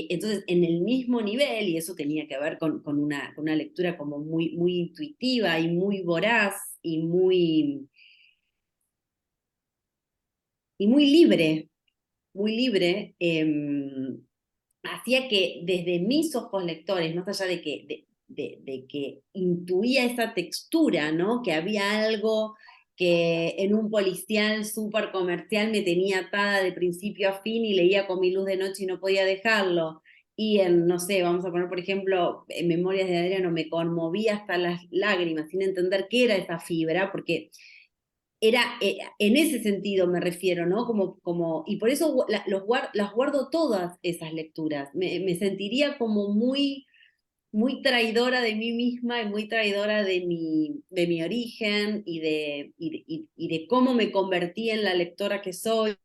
entonces, en el mismo nivel, y eso tenía que ver con una lectura como muy, muy intuitiva y muy voraz y muy libre, hacía que desde mis ojos lectores, más allá de que intuía esa textura, ¿no? Que había algo que en un policial súper comercial me tenía atada de principio a fin y leía con mi luz de noche y no podía dejarlo. Y en, no sé, vamos a poner, por ejemplo, en Memorias de Adriano me conmovía hasta las lágrimas sin entender qué era esa fibra, porque era, en ese sentido me refiero, ¿no? Y por eso las guardo todas esas lecturas. Me sentiría como muy, muy traidora de mí misma y muy traidora de mi origen y de cómo me convertí en la lectora que soy,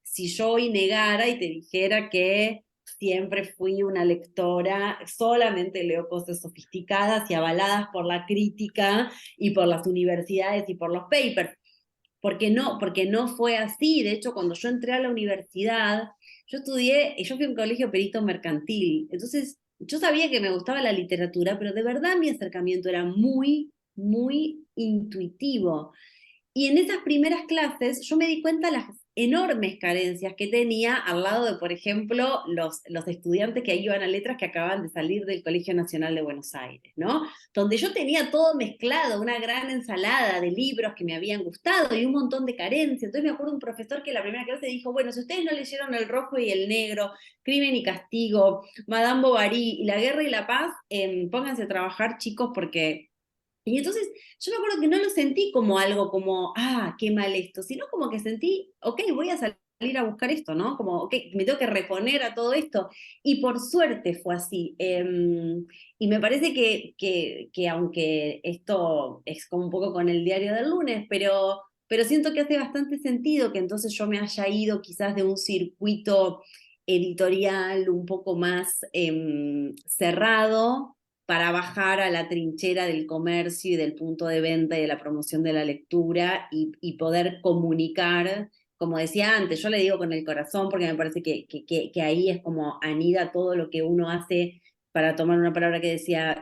si yo hoy negara y te dijera que siempre fui una lectora, solamente leo cosas sofisticadas y avaladas por la crítica y por las universidades y por los papers. Porque no fue así. De hecho, cuando yo entré a la universidad, yo fui a un colegio perito mercantil. Entonces, yo sabía que me gustaba la literatura, pero de verdad mi acercamiento era muy, muy intuitivo. Y en esas primeras clases yo me di cuenta de las enormes carencias que tenía al lado de, por ejemplo, los estudiantes que iban a letras que acababan de salir del Colegio Nacional de Buenos Aires, ¿no? Donde yo tenía todo mezclado, una gran ensalada de libros que me habían gustado y un montón de carencias. Entonces me acuerdo un profesor que en la primera clase dijo, bueno, si ustedes no leyeron El Rojo y el Negro, Crimen y Castigo, Madame Bovary y La Guerra y la Paz, pónganse a trabajar, chicos, porque... Y entonces yo me acuerdo que no lo sentí como algo como, qué mal esto, sino como que sentí, ok, voy a salir a buscar esto, ¿no? Como, ok, me tengo que reponer a todo esto. Y por suerte fue así. Y me parece que aunque esto es como un poco con el diario del lunes, pero siento que hace bastante sentido que entonces yo me haya ido quizás de un circuito editorial un poco más cerrado para bajar a la trinchera del comercio y del punto de venta y de la promoción de la lectura y poder comunicar, como decía antes, yo le digo con el corazón porque me parece que ahí es como anida todo lo que uno hace, para tomar una palabra que decía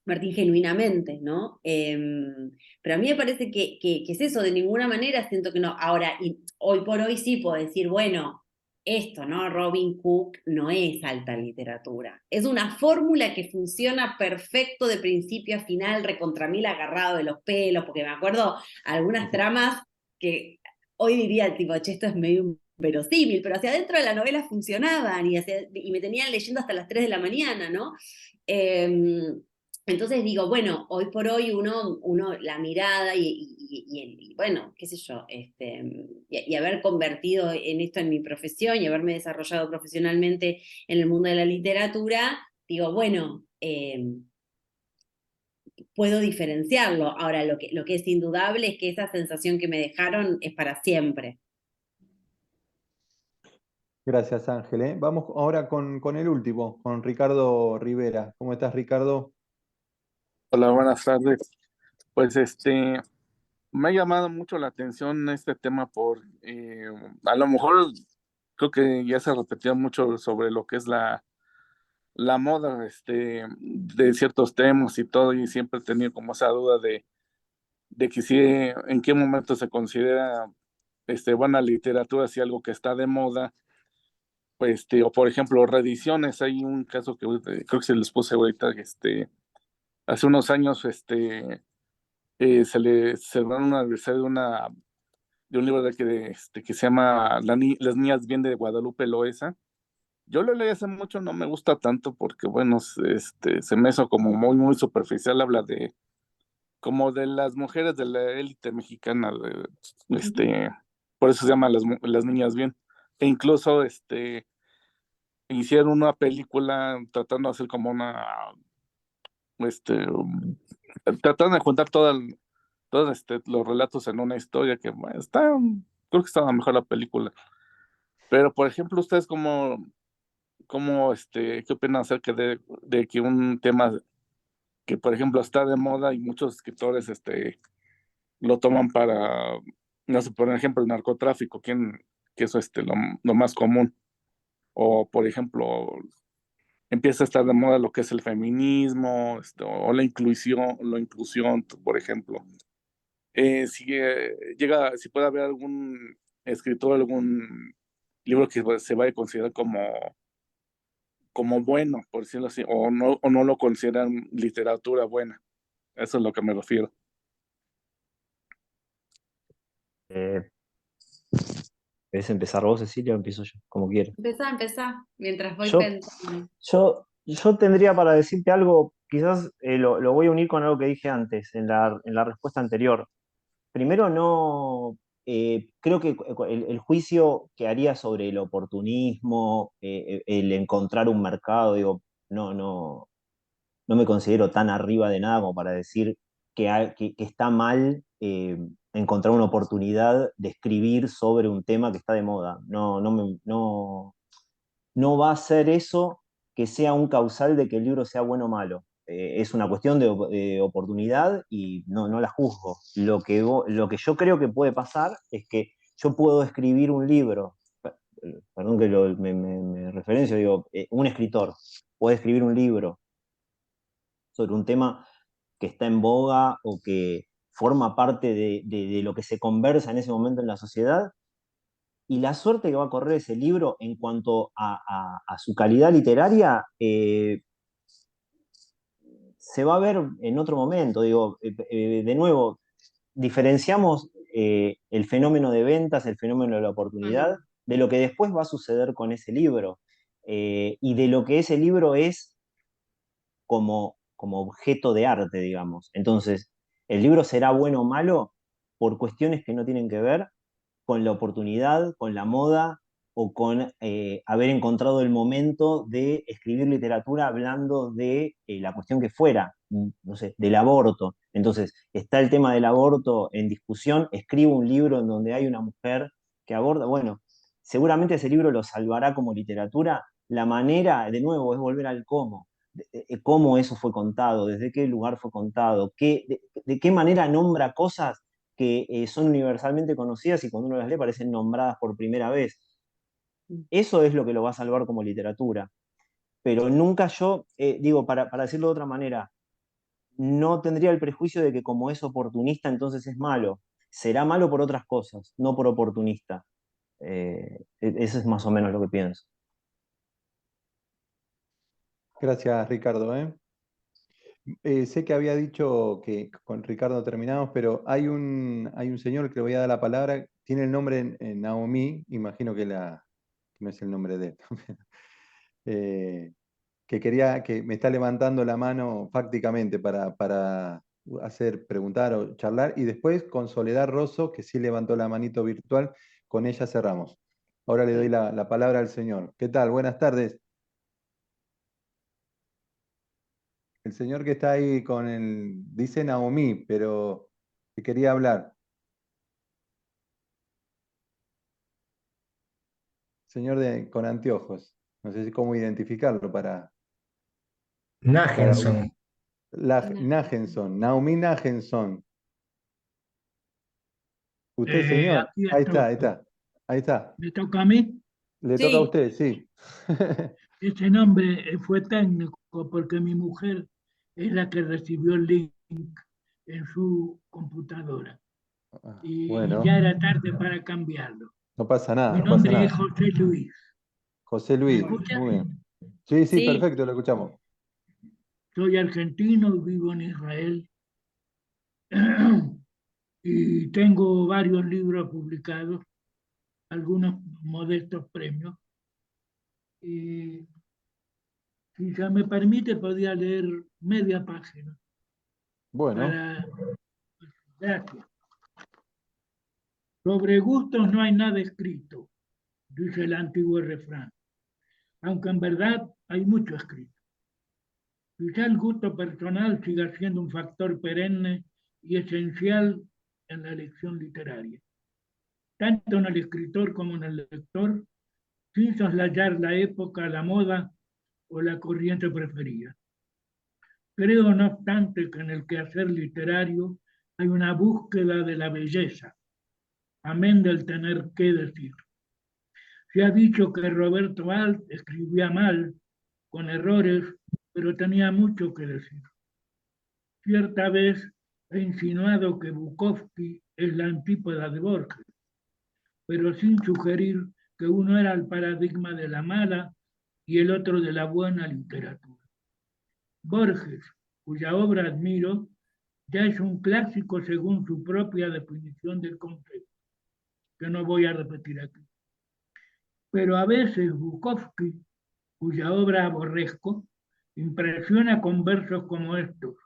Martín, genuinamente, ¿no? Pero a mí me parece que es eso, de ninguna manera siento que no. Ahora, y hoy por hoy sí puedo decir, bueno, esto, ¿no? Robin Cook no es alta literatura. Es una fórmula que funciona perfecto de principio a final, recontra mil agarrado de los pelos, porque me acuerdo algunas tramas que hoy diría, tipo, che, esto es medio verosímil, pero hacia adentro de la novela funcionaban y me tenían leyendo hasta las 3 de la mañana, ¿no? Entonces digo, bueno, hoy por hoy uno la mirada y bueno, qué sé yo, y haber convertido en esto en mi profesión y haberme desarrollado profesionalmente en el mundo de la literatura, digo, bueno, puedo diferenciarlo. Ahora, lo que es indudable es que esa sensación que me dejaron es para siempre. Gracias, Ángel. Vamos ahora con el último, con Ricardo Rivera. ¿Cómo estás, Ricardo? Hola, buenas tardes. Pues me ha llamado mucho la atención este tema a lo mejor creo que ya se repetía mucho sobre lo que es la moda, de ciertos temas y todo, y siempre he tenido como esa duda de que si, en qué momento se considera, buena literatura, si algo que está de moda, pues, o por ejemplo, reediciones. Hay un caso que creo que se les puse ahorita, hace unos años, se dan un aniversario de un libro que se llama Las niñas bien de Guadalupe Loaesa. Yo lo leí hace mucho, no me gusta tanto porque, bueno, se me hizo como muy, muy superficial. Habla como de las mujeres de la élite mexicana, por eso se llama las niñas bien. E incluso, hicieron una película tratando de hacer como tratando de juntar todos los relatos en una historia que, bueno, creo que estaba mejor la película. Pero, por ejemplo, ustedes ¿qué opinan acerca de que un tema que, por ejemplo, está de moda y muchos escritores, lo toman para, no sé, por ejemplo, el narcotráfico, que eso es lo más común? O, por ejemplo, empieza a estar de moda lo que es el feminismo, o la inclusión, por ejemplo. Si puede haber algún escritor, algún libro que se vaya a considerar como bueno, por decirlo así, o no lo consideran literatura buena. Eso es lo que me refiero. Eh, ¿Querés empezar vos, Cecilia, o empiezo yo? Como quieras. Empezá, mientras voy Yo, pensando. yo tendría para decirte algo, quizás lo voy a unir con algo que dije antes, en la respuesta anterior. Primero, no, creo que el juicio que haría sobre el oportunismo, el encontrar un mercado, digo, no me considero tan arriba de nada como para decir que está mal encontrar una oportunidad de escribir sobre un tema que está de moda. No va a ser eso que sea un causal de que el libro sea bueno o malo. Es una cuestión de oportunidad y no la juzgo. Lo que yo creo que puede pasar es que yo puedo escribir un libro perdón que me referencio, digo, un escritor puede escribir un libro sobre un tema que está en boga o que forma parte de lo que se conversa en ese momento en la sociedad, y la suerte que va a correr ese libro en cuanto a su calidad literaria, se va a ver en otro momento. Digo, de nuevo, diferenciamos el fenómeno de ventas, el fenómeno de la oportunidad, de lo que después va a suceder con ese libro, y de lo que ese libro es como objeto de arte, digamos. Entonces, el libro será bueno o malo por cuestiones que no tienen que ver con la oportunidad, con la moda o con haber encontrado el momento de escribir literatura hablando de la cuestión que fuera, no sé, del aborto. Entonces, está el tema del aborto en discusión, escribo un libro en donde hay una mujer que aborda, bueno, seguramente ese libro lo salvará como literatura. La manera, de nuevo, es volver al cómo. Cómo eso fue contado, desde qué lugar fue contado, de qué manera nombra cosas que son universalmente conocidas y cuando uno las lee parecen nombradas por primera vez. Eso es lo que lo va a salvar como literatura. Pero nunca yo, digo, para decirlo de otra manera, no tendría el prejuicio de que como es oportunista entonces es malo. Será malo por otras cosas, no por oportunista. Eso es más o menos lo que pienso. Gracias, Ricardo. Sé que había dicho que con Ricardo terminamos, pero hay un señor que le voy a dar la palabra, tiene el nombre en Naomi, imagino que no es el nombre de él, que me está levantando la mano fácticamente para hacer preguntar o charlar, y después con Soledad Rosso, que sí levantó la manito virtual, con ella cerramos. Ahora le doy la palabra al señor. ¿Qué tal? Buenas tardes. El señor que está ahí dice Naomi, pero que quería hablar. Señor con anteojos. No sé cómo identificarlo para Nagenson. Nagenson, Naomi Nagenson. ¿Usted, señor? Aquí Ahí está, estoy. ahí está. Ahí está. ¿Me toca a mí? Le toca a Sí, usted, sí. Ese nombre fue técnico porque mi mujer es la que recibió el link en su computadora y Bueno, ya era tarde para cambiarlo. no pasa nada, Mi no pasa nombre es nada. José Luis. José ¿Me Luis, escucha? muy bien. Sí, sí, sí. perfecto, lo escuchamos. Soy argentino y vivo en Israel. Y tengo varios libros publicados, algunos modestos premios. Y si se me permite, podría leer media página Bueno, para... Gracias. Sobre gustos no hay nada escrito, dice el antiguo refrán, aunque en verdad hay mucho escrito. Quizá el gusto personal siga siendo un factor perenne y esencial en la elección literaria, tanto en el escritor como en el lector, sin soslayar la época, la moda o la corriente preferida. Creo, no obstante, que en el quehacer literario hay una búsqueda de la belleza, amén del tener que decir. Se ha dicho que Roberto Alt escribía mal, con errores, pero tenía mucho que decir. Cierta vez he insinuado que Bukowski es la antípoda de Borges, pero sin sugerir que uno era el paradigma de la mala y el otro de la buena literatura. Borges, cuya obra admiro, ya es un clásico según su propia definición del concepto, que no voy a repetir aquí. Pero a veces Bukowski, cuya obra aborrezco, impresiona con versos como estos,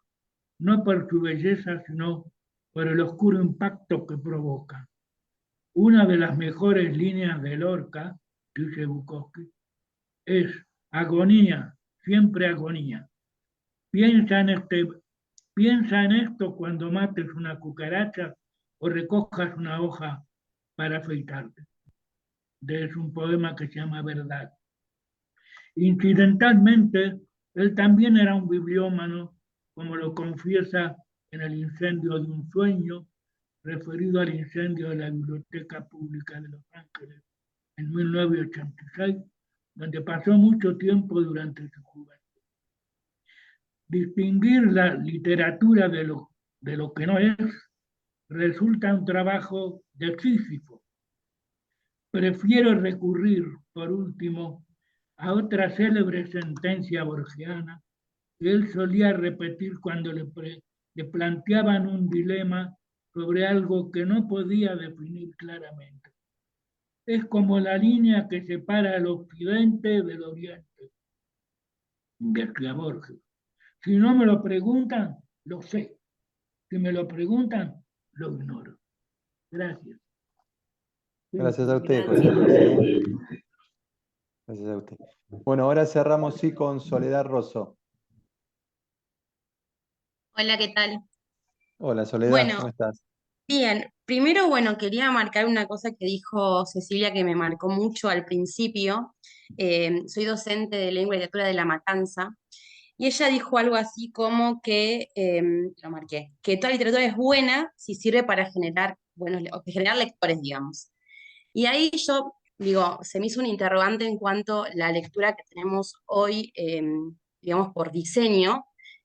no por su belleza, sino por el oscuro impacto que provoca. Una de las mejores líneas de Lorca, dice Bukowski, es agonía, siempre agonía. Piensa en esto cuando mates una cucaracha o recojas una hoja para afeitarte. Es un poema que se llama Verdad. Incidentalmente, él también era un bibliómano, como lo confiesa en El incendio de un sueño, referido al incendio de la Biblioteca Pública de Los Ángeles en 1986, donde pasó mucho tiempo durante su juventud. Distinguir la literatura de lo que no es resulta un trabajo de Sísifo. Prefiero recurrir, por último, a otra célebre sentencia borgiana que él solía repetir cuando le planteaban un dilema sobre algo que no podía definir claramente. Es como la línea que separa el occidente del oriente, decía Borges. Si no me lo preguntan, lo sé. Si me lo preguntan, lo ignoro. Gracias. Gracias a usted, Gracias. José Luis. Gracias a usted. Bueno, ahora cerramos sí con Soledad Rosso. Hola, ¿qué tal? Hola, Soledad, Bueno, ¿cómo estás? bien. Primero, bueno, quería marcar una cosa que dijo Cecilia que me marcó mucho al principio. Soy docente de lengua y literatura de La Matanza y ella dijo algo así como que, lo marqué, que toda literatura es buena si sirve para generar, o generar lectores, digamos. Y ahí yo digo, se me hizo un interrogante en cuanto a la lectura que tenemos hoy, digamos, por diseño,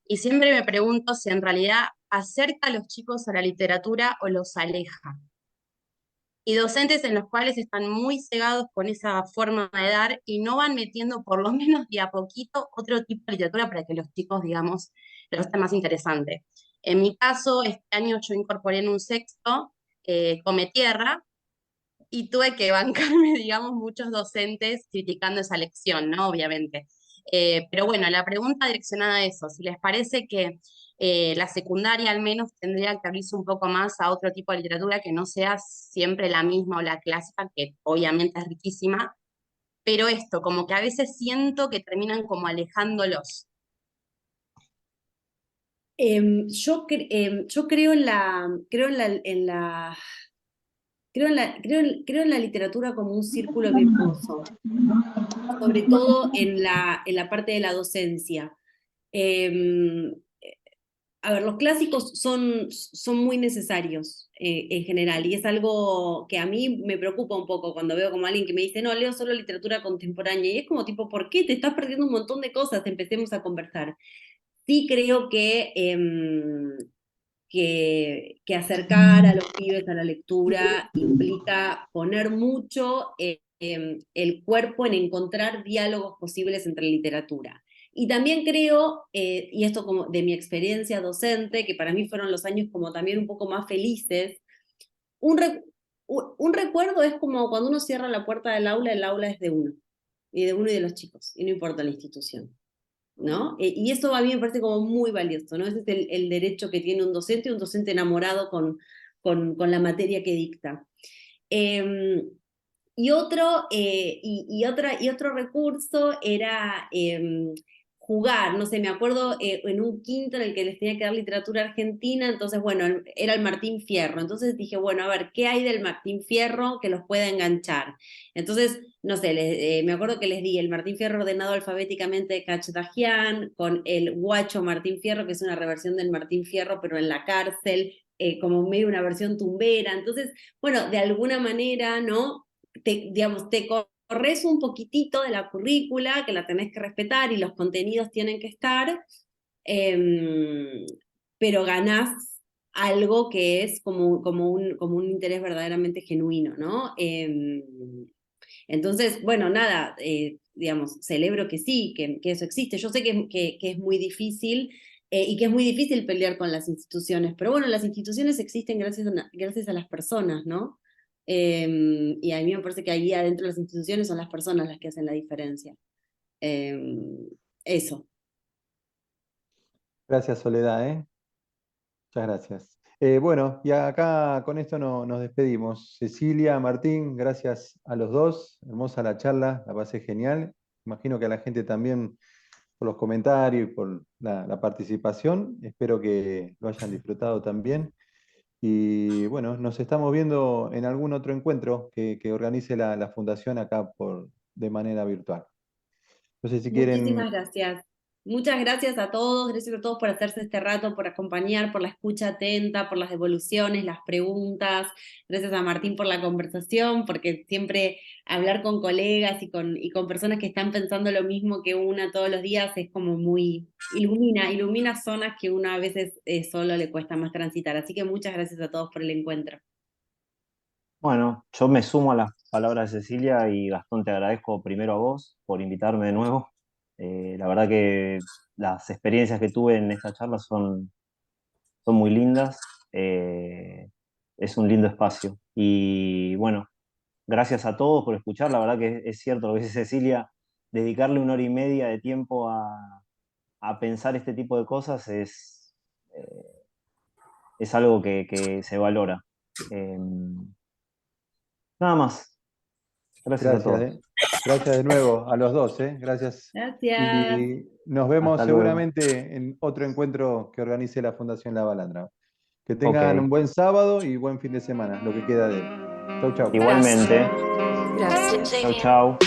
y siempre me pregunto si en realidad acerca a los chicos a la literatura o los aleja. Y docentes en los cuales están muy cegados con esa forma de dar y no van metiendo por lo menos de a poquito otro tipo de literatura para que los chicos, digamos, lo esté más interesante. En mi caso, este año yo incorporé en un sexto Come Tierra, y tuve que bancarme, digamos, muchos docentes criticando esa lección, ¿no? Obviamente. Pero bueno, la pregunta direccionada a eso, si les parece que la secundaria al menos tendría que abrirse un poco más a otro tipo de literatura que no sea siempre la misma o la clásica, que obviamente es riquísima, pero esto, como que a veces siento que terminan como alejándolos. Yo creo en la literatura como un círculo virtuoso, sobre todo en la parte de la docencia. A ver, los clásicos son muy necesarios en general, y es algo que a mí me preocupa un poco cuando veo como alguien que me dice, no, leo solo literatura contemporánea, y es como tipo, ¿por qué? Te estás perdiendo un montón de cosas, empecemos a conversar. Sí creo que acercar a los pibes a la lectura implica poner mucho el cuerpo en encontrar diálogos posibles entre literatura. Y también creo, y esto como de mi experiencia docente, que para mí fueron los años como también un poco más felices, un recuerdo es como cuando uno cierra la puerta del aula, el aula es de uno y de los chicos, y no importa la institución, ¿no? Y eso a mí me parece como muy valioso, ¿no? Ese es el derecho que tiene un docente enamorado con la materia que dicta. Y otro recurso era jugar, no sé, me acuerdo en un quinto en el que les tenía que dar literatura argentina, entonces, bueno, era el Martín Fierro, entonces dije, bueno, a ver, ¿qué hay del Martín Fierro que los pueda enganchar? Entonces, no sé, me acuerdo que les di el Martín Fierro ordenado alfabéticamente de Cachetajian, con el Guacho Martín Fierro, que es una reversión del Martín Fierro, pero en la cárcel, como medio una versión tumbera, entonces, bueno, de alguna manera, ¿no? Digamos, te corres un poquitito de la currícula, que la tenés que respetar y los contenidos tienen que estar, pero ganás algo que es como un interés verdaderamente genuino, ¿no? Entonces, bueno, nada, digamos, celebro que sí, que eso existe. Yo sé que es muy difícil y que es muy difícil pelear con las instituciones, pero bueno, las instituciones existen gracias a las personas, ¿no? Y a mí me parece que ahí adentro de las instituciones son las personas las que hacen la diferencia. Eso. Gracias, Soledad, ¿eh? Muchas gracias. Bueno, y acá con esto nos despedimos. Cecilia, Martín, gracias a los dos. Hermosa la charla, la pasé genial. Imagino que a la gente también por los comentarios y por la participación. Espero que lo hayan disfrutado también. Y bueno, nos estamos viendo en algún otro encuentro que organice la Fundación acá de manera virtual. No sé si quieren. Muchísimas gracias. Muchas gracias a todos, gracias a todos por hacerse este rato, por acompañar, por la escucha atenta, por las devoluciones, las preguntas. Gracias a Martín por la conversación, porque siempre hablar con colegas y con personas que están pensando lo mismo que una todos los días es como muy, ilumina zonas que uno a veces solo le cuesta más transitar. Así que muchas gracias a todos por el encuentro. Bueno, yo me sumo a las palabras de Cecilia y Gastón, te agradezco primero a vos por invitarme de nuevo. La verdad que las experiencias que tuve en esta charla son muy lindas. Es un lindo espacio. Y bueno, gracias a todos por escuchar. La verdad que es cierto lo que dice Cecilia, dedicarle 1 hora y media de tiempo a pensar este tipo de cosas es algo que se valora. Nada más. Gracias a todos. Gracias de nuevo a los dos, Gracias. Gracias. Y nos vemos Hasta luego. seguramente en otro encuentro que organice la Fundación La Balandra. Que tengan un buen sábado y buen fin de semana, lo que queda de él. Chau, chau. Igualmente. Gracias. Chau, chau.